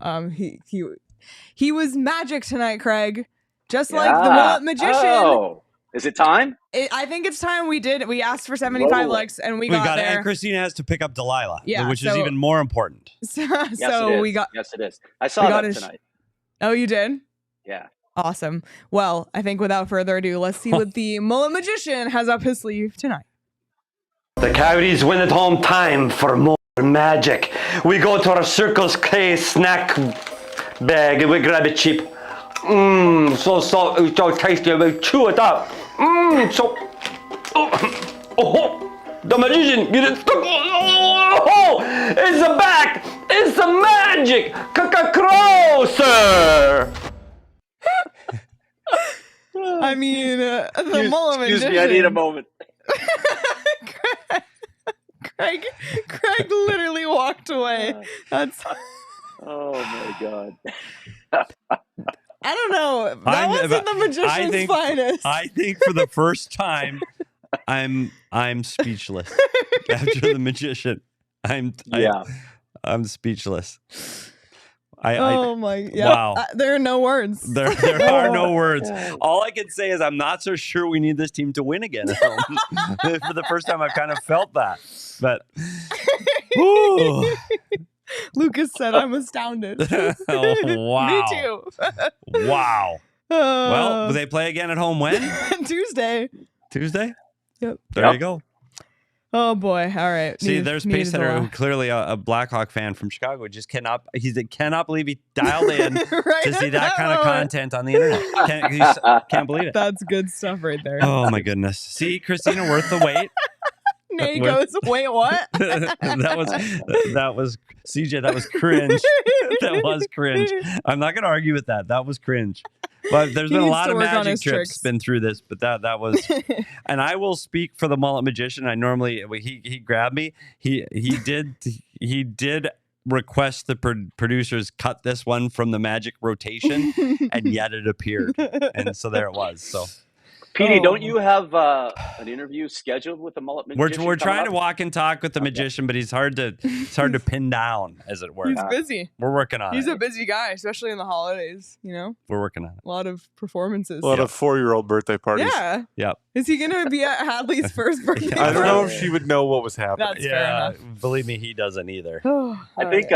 He was magic tonight, Craig. Just like the Mullett magician. Oh, is it time? I think it's time. We asked for 75 likes, and we got there. And Christina has to pick up Delilah, which is even more important. Yes, it is. I saw that tonight. Oh, you did? Yeah. Awesome. Well, I think without further ado, let's see what the Mullett magician has up his sleeve tonight. The Coyotes win at home. Time for more magic. We go to our Circles K snack bag and we grab it cheap. So tasty. We chew it up. The magician get it stuck. Oh, it's the back. It's the magic. Closer. I mean, the Mullett magician. Excuse me, I need a moment. Craig literally walked away. That's. Oh my God. I don't know. That wasn't the magician's finest. I think for the first time, I'm speechless. After the magician, I'm speechless. Wow. There are no words. There are no words. All I can say is I'm not so sure we need this team to win again at home. For the first time, I've kind of felt that. But Lucas said I'm astounded. Oh, wow. Me too. Wow. Well, they play again at home when? Tuesday. Yep. There you go. Oh boy! All right. See, there's Pace Center, who clearly a Blackhawk fan from Chicago, just cannot believe he dialed in to see that kind of content on the internet. Can't believe it. That's good stuff right there. Oh my goodness! See, Christina, worth the wait. Nate goes, wait, what? that was CJ. That was cringe. That was cringe. I'm not going to argue with that. That was cringe. But there's been a lot of magic trips been through this, but that was, and I will speak for the Mullett magician. I normally he grabbed me. He did request the producers cut this one from the magic rotation, and yet it appeared, and so there it was. So Petey, don't you have an interview scheduled with the Mullett magician? We're trying to walk and talk with the magician, but he's hard to pin down, as it were. He's busy. We're working on it. He's a busy guy, especially in the holidays. We're working on it. A lot of performances. A lot of 4-year-old birthday parties. Yeah. Yep. Is he going to be at Hadley's first birthday? I don't know if she would know what was happening. That's fair enough. Believe me, he doesn't either. I think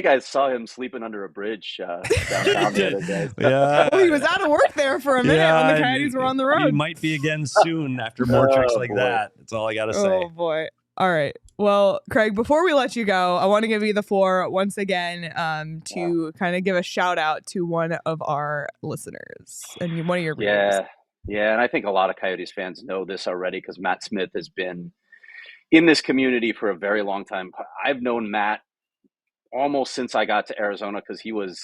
I saw him sleeping under a bridge downtown the other day. Yeah. Well, he was out of work there for a minute when the Coyotes were on the road. He might be again soon after more tricks like that. That's all I got to say. Oh, boy. All right. Well, Craig, before we let you go, I want to give you the floor once again to kind of give a shout out to one of our listeners and one of your readers. Yeah, and I think a lot of Coyotes fans know this already because Matt Smith has been in this community for a very long time. I've known Matt almost since I got to Arizona because he was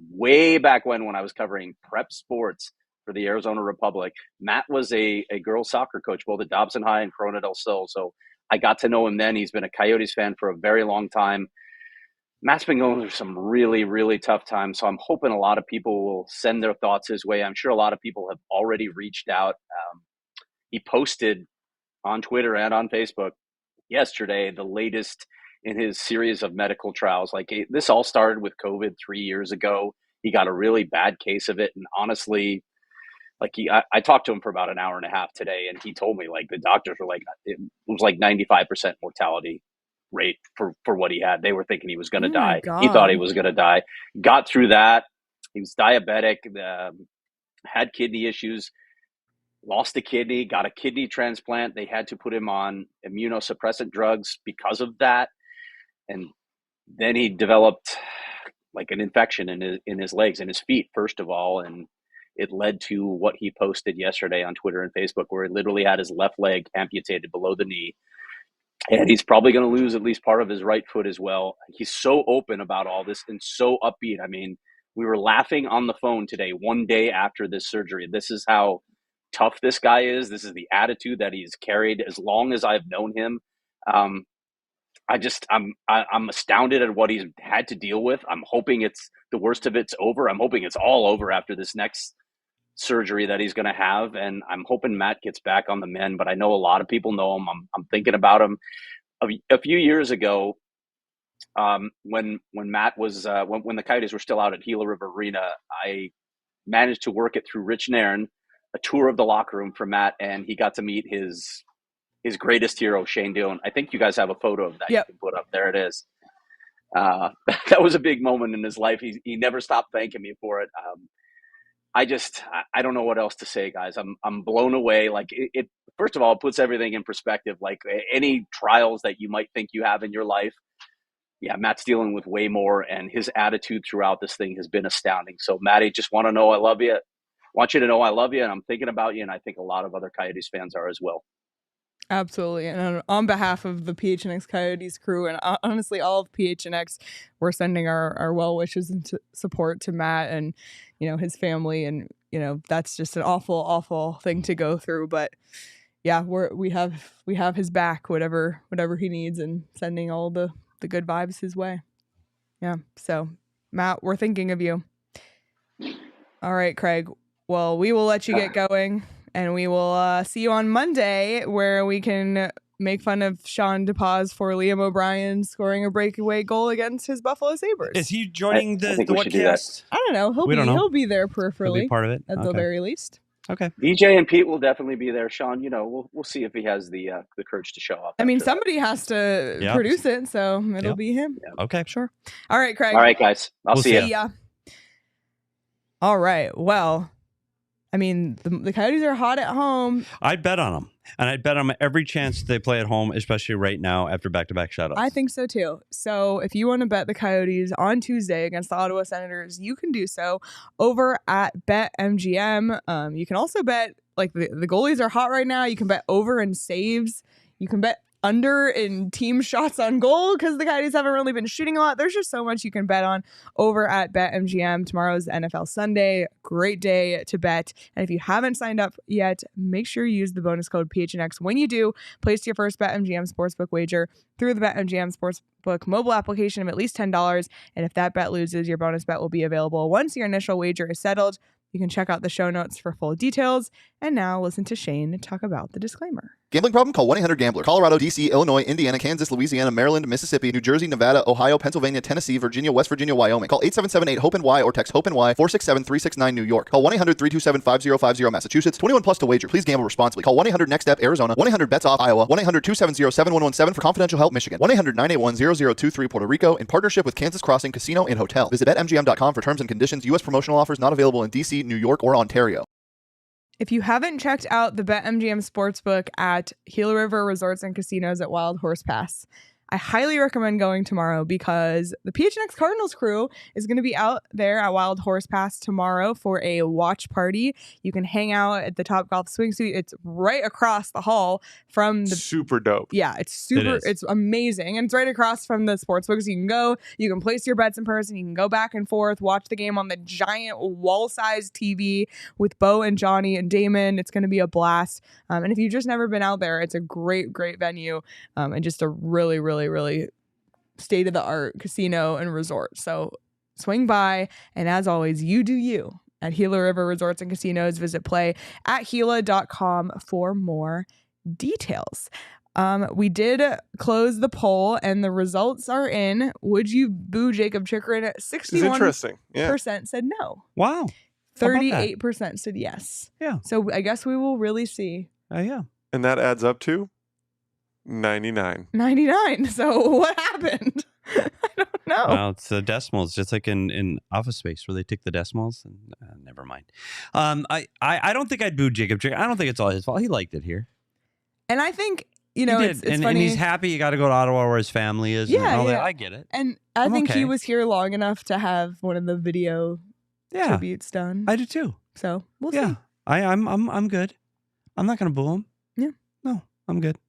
way back when I was covering prep sports for the Arizona Republic. Matt was a girls soccer coach both at Dobson High and Corona del Sol, so I got to know him then. He's been a Coyotes fan for a very long time. Matt's been going through some really, really tough times, so I'm hoping a lot of people will send their thoughts his way. I'm sure a lot of people have already reached out. He posted on Twitter and on Facebook yesterday the latest in his series of medical trials. Like, this all started with COVID 3 years ago. He got a really bad case of it, and honestly, I talked to him for about an hour and a half today, and he told me the doctors were it was 95% mortality rate for what he had. They were thinking he was going to die. God. He thought he was going to die. Got through that. He was diabetic, had kidney issues, lost a kidney, got a kidney transplant. They had to put him on immunosuppressant drugs because of that. And then he developed an infection in his legs and his feet, first of all. And it led to what he posted yesterday on Twitter and Facebook, where he literally had his left leg amputated below the knee. And he's probably going to lose at least part of his right foot as well. He's so open about all this and so upbeat. I mean, we were laughing on the phone today, one day after this surgery. This is how tough this guy is. This is the attitude that he's carried as long as I've known him. I'm astounded at what he's had to deal with. I'm hoping it's the worst of it's over. I'm hoping it's all over after this next surgery that he's going to have, and I'm hoping Matt gets back on the mend. But I know a lot of people know him. I'm thinking about him. A few years ago, when Matt was when the Coyotes were still out at Gila River Arena, I managed to work it through Rich Nairn, a tour of the locker room for Matt, and he got to meet his greatest hero, Shane Doan. I think you guys have a photo of that. Yep. You can put up. There it is. That was a big moment in his life. He never stopped thanking me for it. I don't know what else to say, guys. I'm blown away. It first of all, it puts everything in perspective. Any trials that you might think you have in your life, Matt's dealing with way more, and his attitude throughout this thing has been astounding. So, Matty, just want to know I love you. Want you to know I love you, and I'm thinking about you, and I think a lot of other Coyotes fans are as well. Absolutely. And on behalf of the PHNX Coyotes crew and honestly all of PHNX, we're sending our well wishes and support to Matt and, his family. And, that's just an awful, awful thing to go through. But yeah, we have his back, whatever he needs, and sending all the good vibes his way. Yeah. So Matt, we're thinking of you. All right, Craig. Well, we will let you get going. And we will see you on Monday, where we can make fun of Sean DePaz for Liam O'Brien scoring a breakaway goal against his Buffalo Sabres. Is he joining the webcast? I don't know. He'll be there peripherally. He'll be part of it at the very least. Okay. DJ and Pete will definitely be there. Sean, we'll see if he has the courage to show up. I mean, somebody has to produce it, so it'll be him. Yeah. Okay, sure. All right, Craig. All right, guys. I'll see you. Ya. All right. Well, I mean, the Coyotes are hot at home. I'd bet on them. And I'd bet on them every chance they play at home, especially right now after back-to-back shutouts. I think so, too. So if you want to bet the Coyotes on Tuesday against the Ottawa Senators, you can do so over at BetMGM. You can also bet, the goalies are hot right now. You can bet over in saves. You can bet under in team shots on goal because the Coyotes haven't really been shooting a lot. There's just so much you can bet on over at BetMGM. Tomorrow's NFL Sunday. Great day to bet. And if you haven't signed up yet, make sure you use the bonus code PHNX. When you do, place your first BetMGM Sportsbook wager through the BetMGM Sportsbook mobile application of at least $10. And if that bet loses, your bonus bet will be available once your initial wager is settled. You can check out the show notes for full details. And now listen to Shane talk about the disclaimer. Gambling problem? Call 1-800-GAMBLER. Colorado, D.C., Illinois, Indiana, Kansas, Louisiana, Maryland, Mississippi, New Jersey, Nevada, Ohio, Pennsylvania, Tennessee, Virginia, West Virginia, Wyoming. Call 877-8-HOPE-NY or text HOPE-NY 467-369 New York. Call 1-800-327-5050 Massachusetts. 21 plus to wager. Please gamble responsibly. Call 1-800-NEXT-STEP Arizona. 1-800-BETS-OFF Iowa. 1-800-270-7117 for confidential help Michigan. 1-800-981-0023 Puerto Rico in partnership with Kansas Crossing Casino and Hotel. Visit BetMGM.com for terms and conditions. U.S. promotional offers not available in D.C., New York, or Ontario. If you haven't checked out the BetMGM Sportsbook at Gila River Resorts and Casinos at Wild Horse Pass, I highly recommend going tomorrow because the PHNX Cardinals crew is going to be out there at Wild Horse Pass tomorrow for a watch party. You can hang out at the Topgolf Swing Suite. It's right across the hall from the... Super dope. Yeah, it's amazing. And it's right across from the sportsbook. So you can go, you can place your bets in person, you can go back and forth, watch the game on the giant wall-sized TV with Bo and Johnny and Damon. It's going to be a blast. And if you've just never been out there, it's a great, great venue and just a really, really state-of-the-art casino and resort. So swing by, and as always, you do you at Gila River Resorts and Casinos. Visit play@gila.com for more details. We did close the poll, and the results are in. Would you boo Jakob Chychrun? 61% said no. Wow. 38% said yes. Yeah. So I guess we will really see. Yeah. And that adds up to 99. So what happened? I don't know. Well, it's the decimals, just like in Office Space where they take the decimals. And never mind. I don't think I'd boo Jakob Chychrun. I don't think it's all his fault. He liked it here. And I think, it's funny. And he's happy. You got to go to Ottawa where his family is. Yeah, and all that. I get it. And I think he was here long enough to have one of the video tributes done. I do too. So we'll see. I'm good. I'm not going to boo him. Yeah. No, I'm good.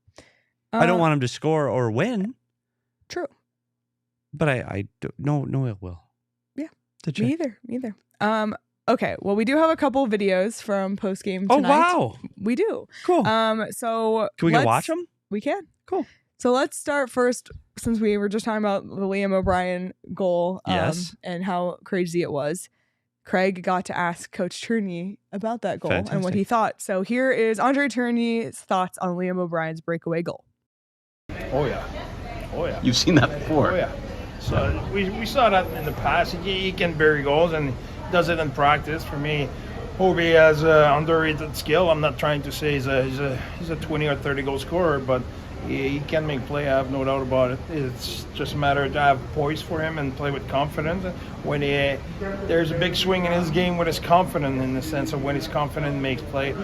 I don't want him to score or win. True. But I no ill will. Yeah. Me either. Okay. Well, we do have a couple videos from Postgame tonight. Oh, wow. We do. Cool. So can we go watch them? We can. Cool. So let's start first, since we were just talking about the Liam O'Brien goal yes. And how crazy it was. Craig got to ask Coach Turney about that goal and what he thought. So here is Andre Turney's thoughts on Liam O'Brien's breakaway goal. Oh yeah. You've seen that before. Oh yeah. So we saw that in the past. He can bury goals and does it in practice. For me, Obi has an underrated skill. I'm not trying to say he's a 20 or 30 goal scorer, but he can make play. I have no doubt about it. It's just a matter to have poise for him and play with confidence. When there's a big swing in his game when he's confident, in the sense of when he's confident makes play.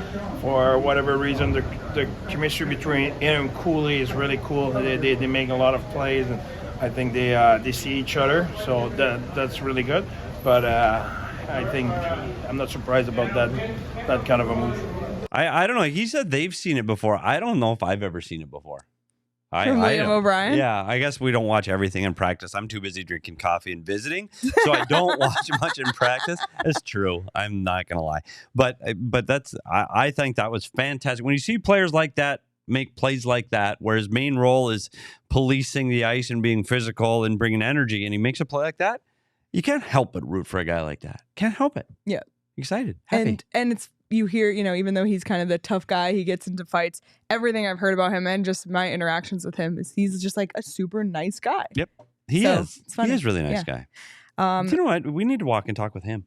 For whatever reason, the chemistry between him and Cooley is really cool. They make a lot of plays, and I think they see each other, so that's really good. But I think I'm not surprised about that kind of a move. I don't know. He said they've seen it before. I don't know if I've ever seen it before. From Liam O'Brien? Yeah, I guess we don't watch everything in practice. I'm too busy drinking coffee and visiting, so I don't watch much in practice. It's true. I'm not going to lie. But I think that was fantastic. When you see players like that make plays like that, where his main role is policing the ice and being physical and bringing energy, and he makes a play like that, you can't help but root for a guy like that. Can't help it. Yeah. Excited. Happy. And it's, you hear, even though he's kind of the tough guy, he gets into fights. Everything I've heard about him and just my interactions with him is he's just like a super nice guy. Yep. He is. He is a really nice guy. You know what? We need to walk and talk with him.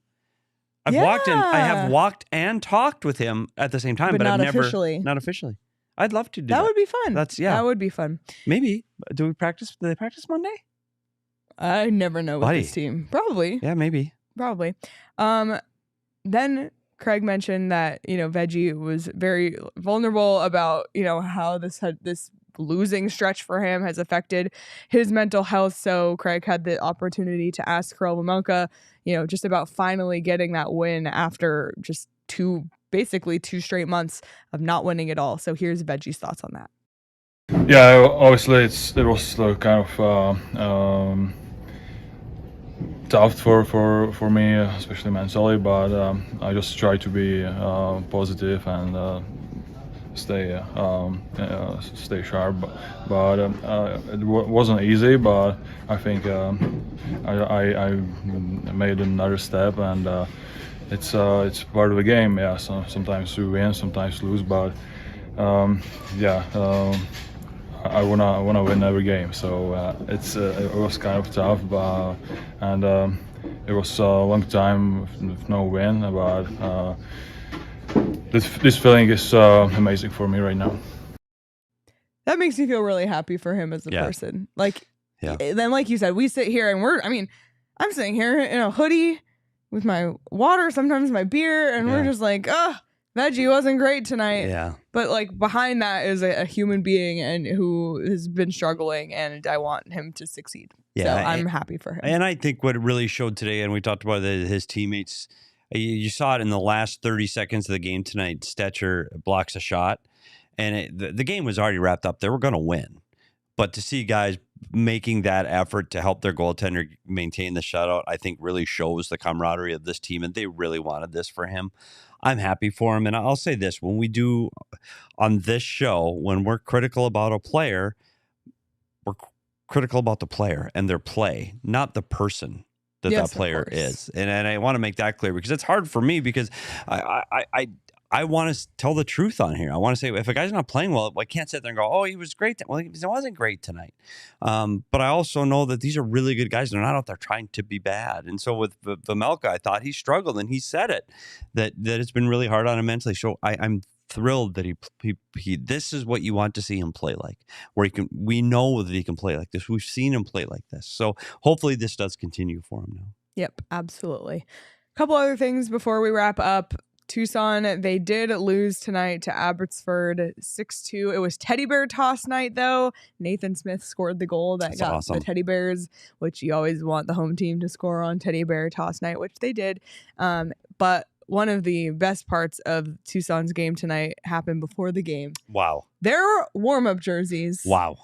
I have walked and talked with him at the same time, but I've never not officially. I'd love to do that. That would be fun. That would be fun. Maybe. Do they practice Monday? I never know with this team. Probably. Yeah, maybe. Probably. Then Craig mentioned that, Veggie was very vulnerable about, how this losing stretch for him has affected his mental health. So Craig had the opportunity to ask Karel Vejmelka, just about finally getting that win after just basically two straight months of not winning it all. So here's Veggie's thoughts on that. Yeah, obviously it was kind of tough for me, especially mentally, but I just try to be positive and stay sharp. But it wasn't easy, but I think I made another step, and it's part of the game. Yeah, so sometimes we win, sometimes lose, but I wanna win every game. So it was kind of tough, and it was a long time with no win. But this feeling is amazing for me right now. That makes me feel really happy for him as a person. Like, then like you said, we sit here and I'm sitting here in a hoodie with my water, sometimes my beer, and we're just like, Veggie wasn't great tonight. Yeah. But like behind that is a human being and who has been struggling, and I want him to succeed. Yeah, so I'm happy for him. And I think what it really showed today, and we talked about his teammates, you saw it in the last 30 seconds of the game tonight. Stetcher blocks a shot, and the game was already wrapped up. They were going to win. But to see guys making that effort to help their goaltender maintain the shutout, I think really shows the camaraderie of this team, and they really wanted this for him. I'm happy for him. And I'll say this, when we do on this show, when we're critical about a player, we're critical about the player and their play, not the person that player is. And I want to make that clear, because it's hard for me, because I want to tell the truth on here. I want to say, if a guy's not playing well, I can't sit there and go, oh, he was great. Well, he wasn't great tonight. But I also know that these are really good guys. They're not out there trying to be bad. And so with Vejmelka, I thought he struggled, and he said it, that it's been really hard on him mentally. So I'm thrilled that he this is what you want to see him play like, where we know that he can play like this. We've seen him play like this. So hopefully this does continue for him now. Yep, absolutely. A couple other things before we wrap up. Tucson, they did lose tonight to Abbotsford 6-2. It was teddy bear toss night, though. Nathan Smith scored the goal that got awesome. The teddy bears, which you always want the home team to score on teddy bear toss night, which they did. But one of the best parts of Tucson's game tonight happened before the game. Wow. Their warm-up jerseys. Wow.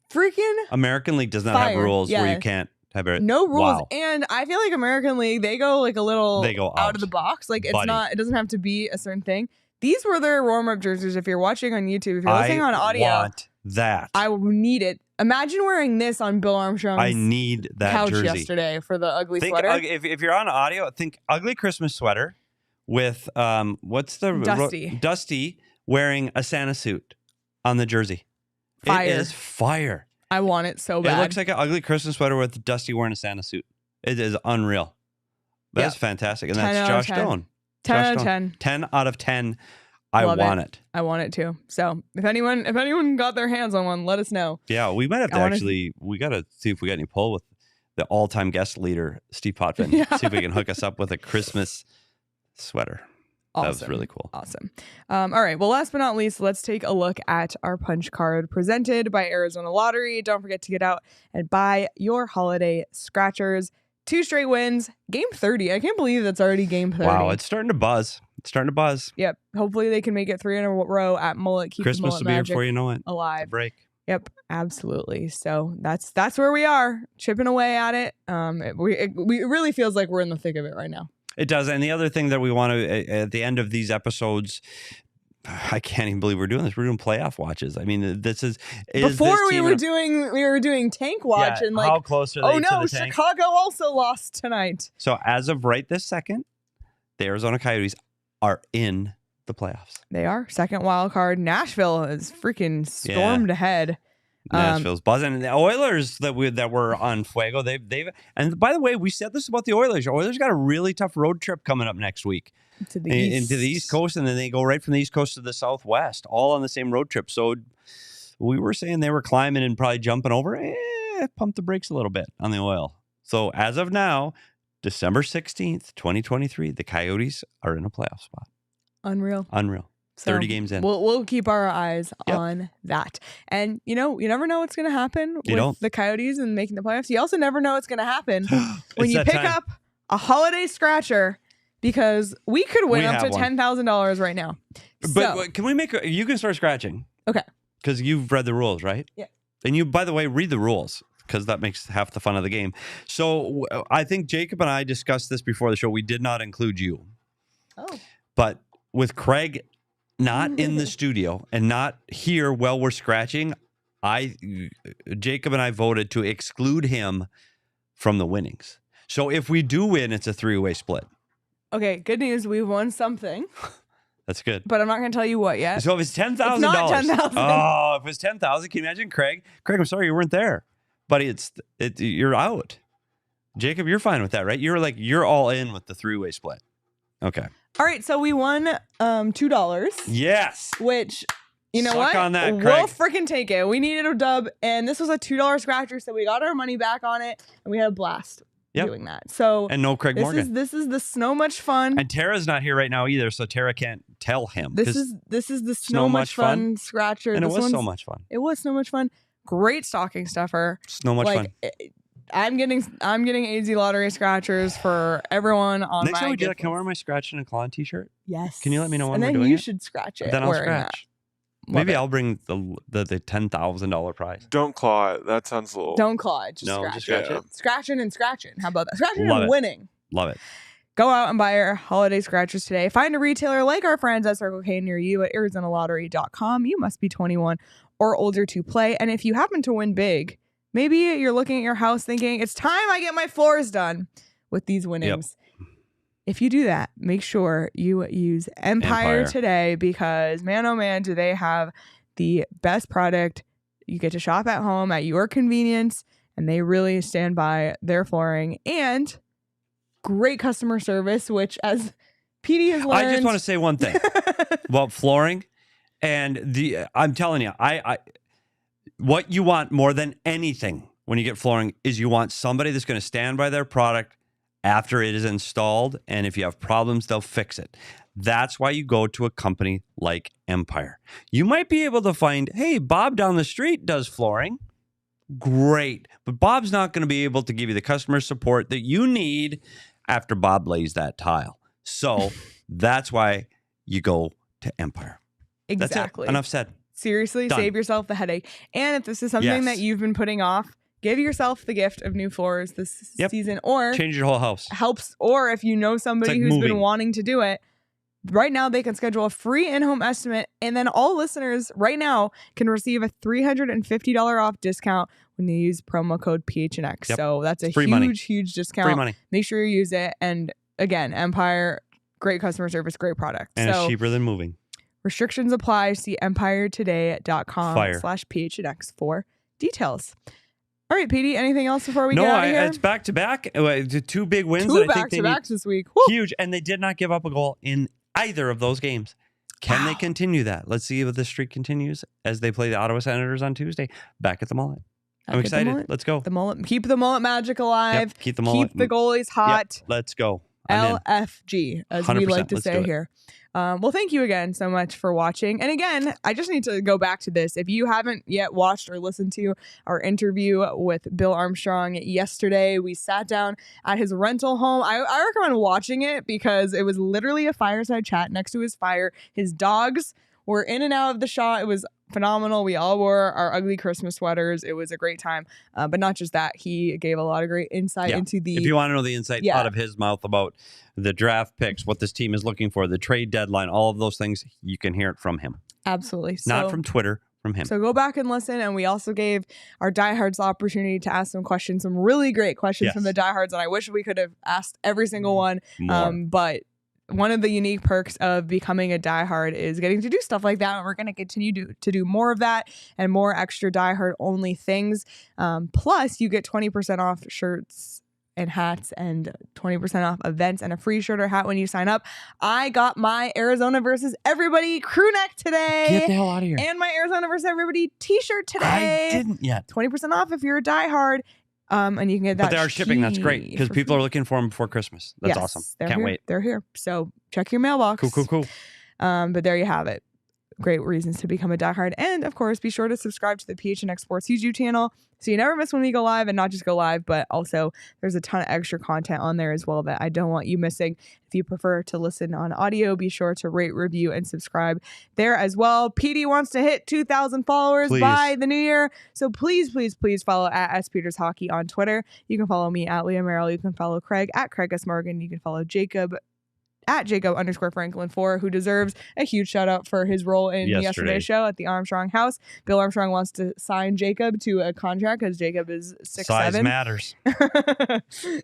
Freaking American League does not have rules where you can't. No rules. Wow. And I feel like American League, they go like a little out of the box. Like it doesn't have to be a certain thing. These were their warm-up jerseys. If you're watching on YouTube, if you're listening on audio, I want that. I need it. Imagine wearing this on Bill Armstrong's couch jersey yesterday for the ugly sweater. If you're on audio, think ugly Christmas sweater with what's the Dusty wearing a Santa suit on the jersey. Fire. It is fire. I want it so bad. It looks like an ugly Christmas sweater with Dusty wearing a Santa suit. It is unreal. That's fantastic. And that's Josh Stone. 10 out of 10. 10 out of 10. I want it. I want it too. So if anyone got their hands on one, let us know. Yeah, we might have to we got to see if we got any pull with the all-time guest leader, Steve Potvin. See if we can hook us up with a Christmas sweater. Awesome. That was really cool. Awesome. All right. Well, last but not least, let's take a look at our punch card presented by Arizona Lottery. Don't forget to get out and buy your holiday scratchers. 2 straight wins. Game 30. I can't believe that's already game 30. Wow. It's starting to buzz. Yep. Hopefully they can make it 3 in a row at Mullett. Keep Christmas will be here before you know it. Alive. Break. Yep, absolutely. So that's where we are, chipping away at it. It really feels like we're in the thick of it right now. It does. And the other thing that we want to, at the end of these episodes, I can't even believe we're doing this. We're doing playoff watches. I mean, this is before we were doing tank watch, and like, how close are they to the tank? Chicago also lost tonight. So as of right this second, the Arizona Coyotes are in the playoffs. They are second wild card. Nashville is freaking stormed ahead. Nashville's buzzing. And the Oilers that were on Fuego, they've and by the way, we said this about the Oilers. The Oilers got a really tough road trip coming up next week to the East Coast, and then they go right from the East Coast to the Southwest, all on the same road trip. So we were saying they were climbing and probably jumping over. Pump the brakes a little bit on the oil. So as of now, December 16th, 2023, the Coyotes are in a playoff spot. Unreal. 30 games in. We'll keep our eyes on that. And, you never know what's going to happen with the Coyotes and making the playoffs. You also never know what's going to happen when you pick up a holiday scratcher, because we could win up to $10,000 right now. But can we you can start scratching. Okay. Because you've read the rules, right? Yeah. And you, by the way, read the rules, because that makes half the fun of the game. So I think Jacob and I discussed this before the show. We did not include you. Oh. But with Craig not in the studio and not here while we're scratching, Jacob and I voted to exclude him from the winnings. So if we do win, it's a 3-way split. Okay, good news. We won something, That's good. but I'm not going to tell you what yet. So if it's $10,000. It's not $10,000. Oh, if it's $10,000, can you imagine Craig? Craig, I'm sorry you weren't there. Buddy, you're out. Jacob, you're fine with that, right? You're all in with the three-way split. Okay. All right, so we won $2. Yes. Which, you know Suck what? on that, Craig. We'll freaking take it. We needed a dub, and this was a $2 scratcher, so we got our money back on it, and we had a blast doing that. So and no Craig Morgan. This is the Snow Much Fun. And Tara's not here right now either, so Tara can't tell him. This is the Snow Much Fun scratcher. And this it was so much fun. It was so much fun. Great stocking stuffer. Snow Much fun. I'm getting AZ Lottery scratchers for everyone on Next my time we do that, gift can I wear list. my scratch and a claw t-shirt? Yes. Can you let me know when and we're then doing you it? should scratch it. Then I'll wearing scratch. That. Maybe Love I'll bring the $10,000 prize. Don't claw it. That sounds a little. Don't claw it. Just No, scratch just scratch it. it. Scratching and scratching. How about that? Scratching Love and it. winning. Love it. Go out and buy our holiday scratchers today. Find a retailer like our friends at Circle K near you at ArizonaLottery.com. You must be 21 or older to play. And if you happen to win big, maybe you're looking at your house thinking, it's time I get my floors done with these winnings. Yep. If you do that, make sure you use Empire today because, man, oh man, do they have the best product. You get to shop at home at your convenience, and they really stand by their flooring and great customer service, which as Petey has learned. I just want to say one thing about flooring. And I'm telling you, I what you want more than anything when you get flooring is you want somebody that's going to stand by their product after it is installed. And if you have problems, they'll fix it. That's why you go to a company like Empire. You might be able to find, hey, Bob down the street does flooring. Great. But Bob's not going to be able to give you the customer support that you need after Bob lays that tile. So that's why you go to Empire. Exactly. That's it. Enough said. Seriously, Done. Save yourself the headache. And if this is something that you've been putting off, give yourself the gift of new floors this season, or change your whole house. Helps. Or if you know somebody who's been wanting to do it, right now they can schedule a free in-home estimate, and then all listeners right now can receive a $350 off discount when they use promo code PHNX. Yep. So that's a huge discount. Free money. Make sure you use it. And again, Empire, great customer service, great product. And it's cheaper than moving. Restrictions apply. See empiretoday.com/PHNX for details. All right, Petey, anything else before we get out of here? It's back-to-back. Two big wins. Two back-to-backs this week. Woo. Huge. And they did not give up a goal in either of those games. Can they continue that? Let's see if the streak continues as they play the Ottawa Senators on Tuesday back at the Mullet. I'm excited. Let's go. The Mullet. Keep the Mullet magic alive. Yep, keep the Mullet. Keep the goalies hot. Yep, let's go. LFG, as we like to say here. Well, thank you again so much for watching. And again, I just need to go back to this. If you haven't yet watched or listened to our interview with Bill Armstrong yesterday, we sat down at his rental home. I recommend watching it because it was literally a fireside chat next to his fire. His dogs were in and out of the shot. It was phenomenal. We all wore our ugly Christmas sweaters. It was a great time. But not just that, he gave a lot of great insight into the... If you want to know the insight out of his mouth about the draft picks, what this team is looking for, the trade deadline, all of those things, you can hear it from him. Absolutely. Not from Twitter, from him. So go back and listen. And we also gave our diehards the opportunity to ask some questions, some really great questions from the diehards. And I wish we could have asked every single one. But one of the unique perks of becoming a diehard is getting to do stuff like that. And we're going to continue to do more of that and more extra diehard only things. Plus, you get 20% off shirts and hats and 20% off events and a free shirt or hat when you sign up. I got my Arizona versus Everybody crew neck today. Get the hell out of here. And my Arizona versus Everybody t-shirt today. I didn't yet. 20% off if you're a diehard. And you can get that. But they are shipping. That's great because people are looking for them before Christmas. That's awesome. Can't wait. They're here. So check your mailbox. Cool. But there you have it. Great reasons to become a diehard. And of course, be sure to subscribe to the PHNX Sports YouTube channel so you never miss when we go live, and not just go live, but also there's a ton of extra content on there as well that I don't want you missing. If you prefer to listen on audio, be sure to rate, review, and subscribe there as well. Petey wants to hit 2,000 followers by the new year. So please follow at SPeters Hockey on Twitter. You can follow me at Leah Merrill. You can follow Craig at Craig S. Morgan. You can follow Jakob at Jacob_Franklin4, who deserves a huge shout out for his role in yesterday's show at the Armstrong house. Bill Armstrong wants to sign Jacob to a contract because Jacob is 6'7". Size matters.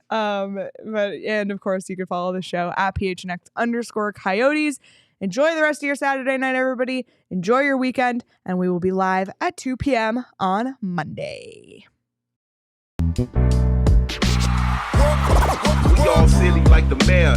And of course, you can follow the show at PHNX_Coyotes. Enjoy the rest of your Saturday night, everybody. Enjoy your weekend, and we will be live at 2 p.m. on Monday. We all silly like the mayor.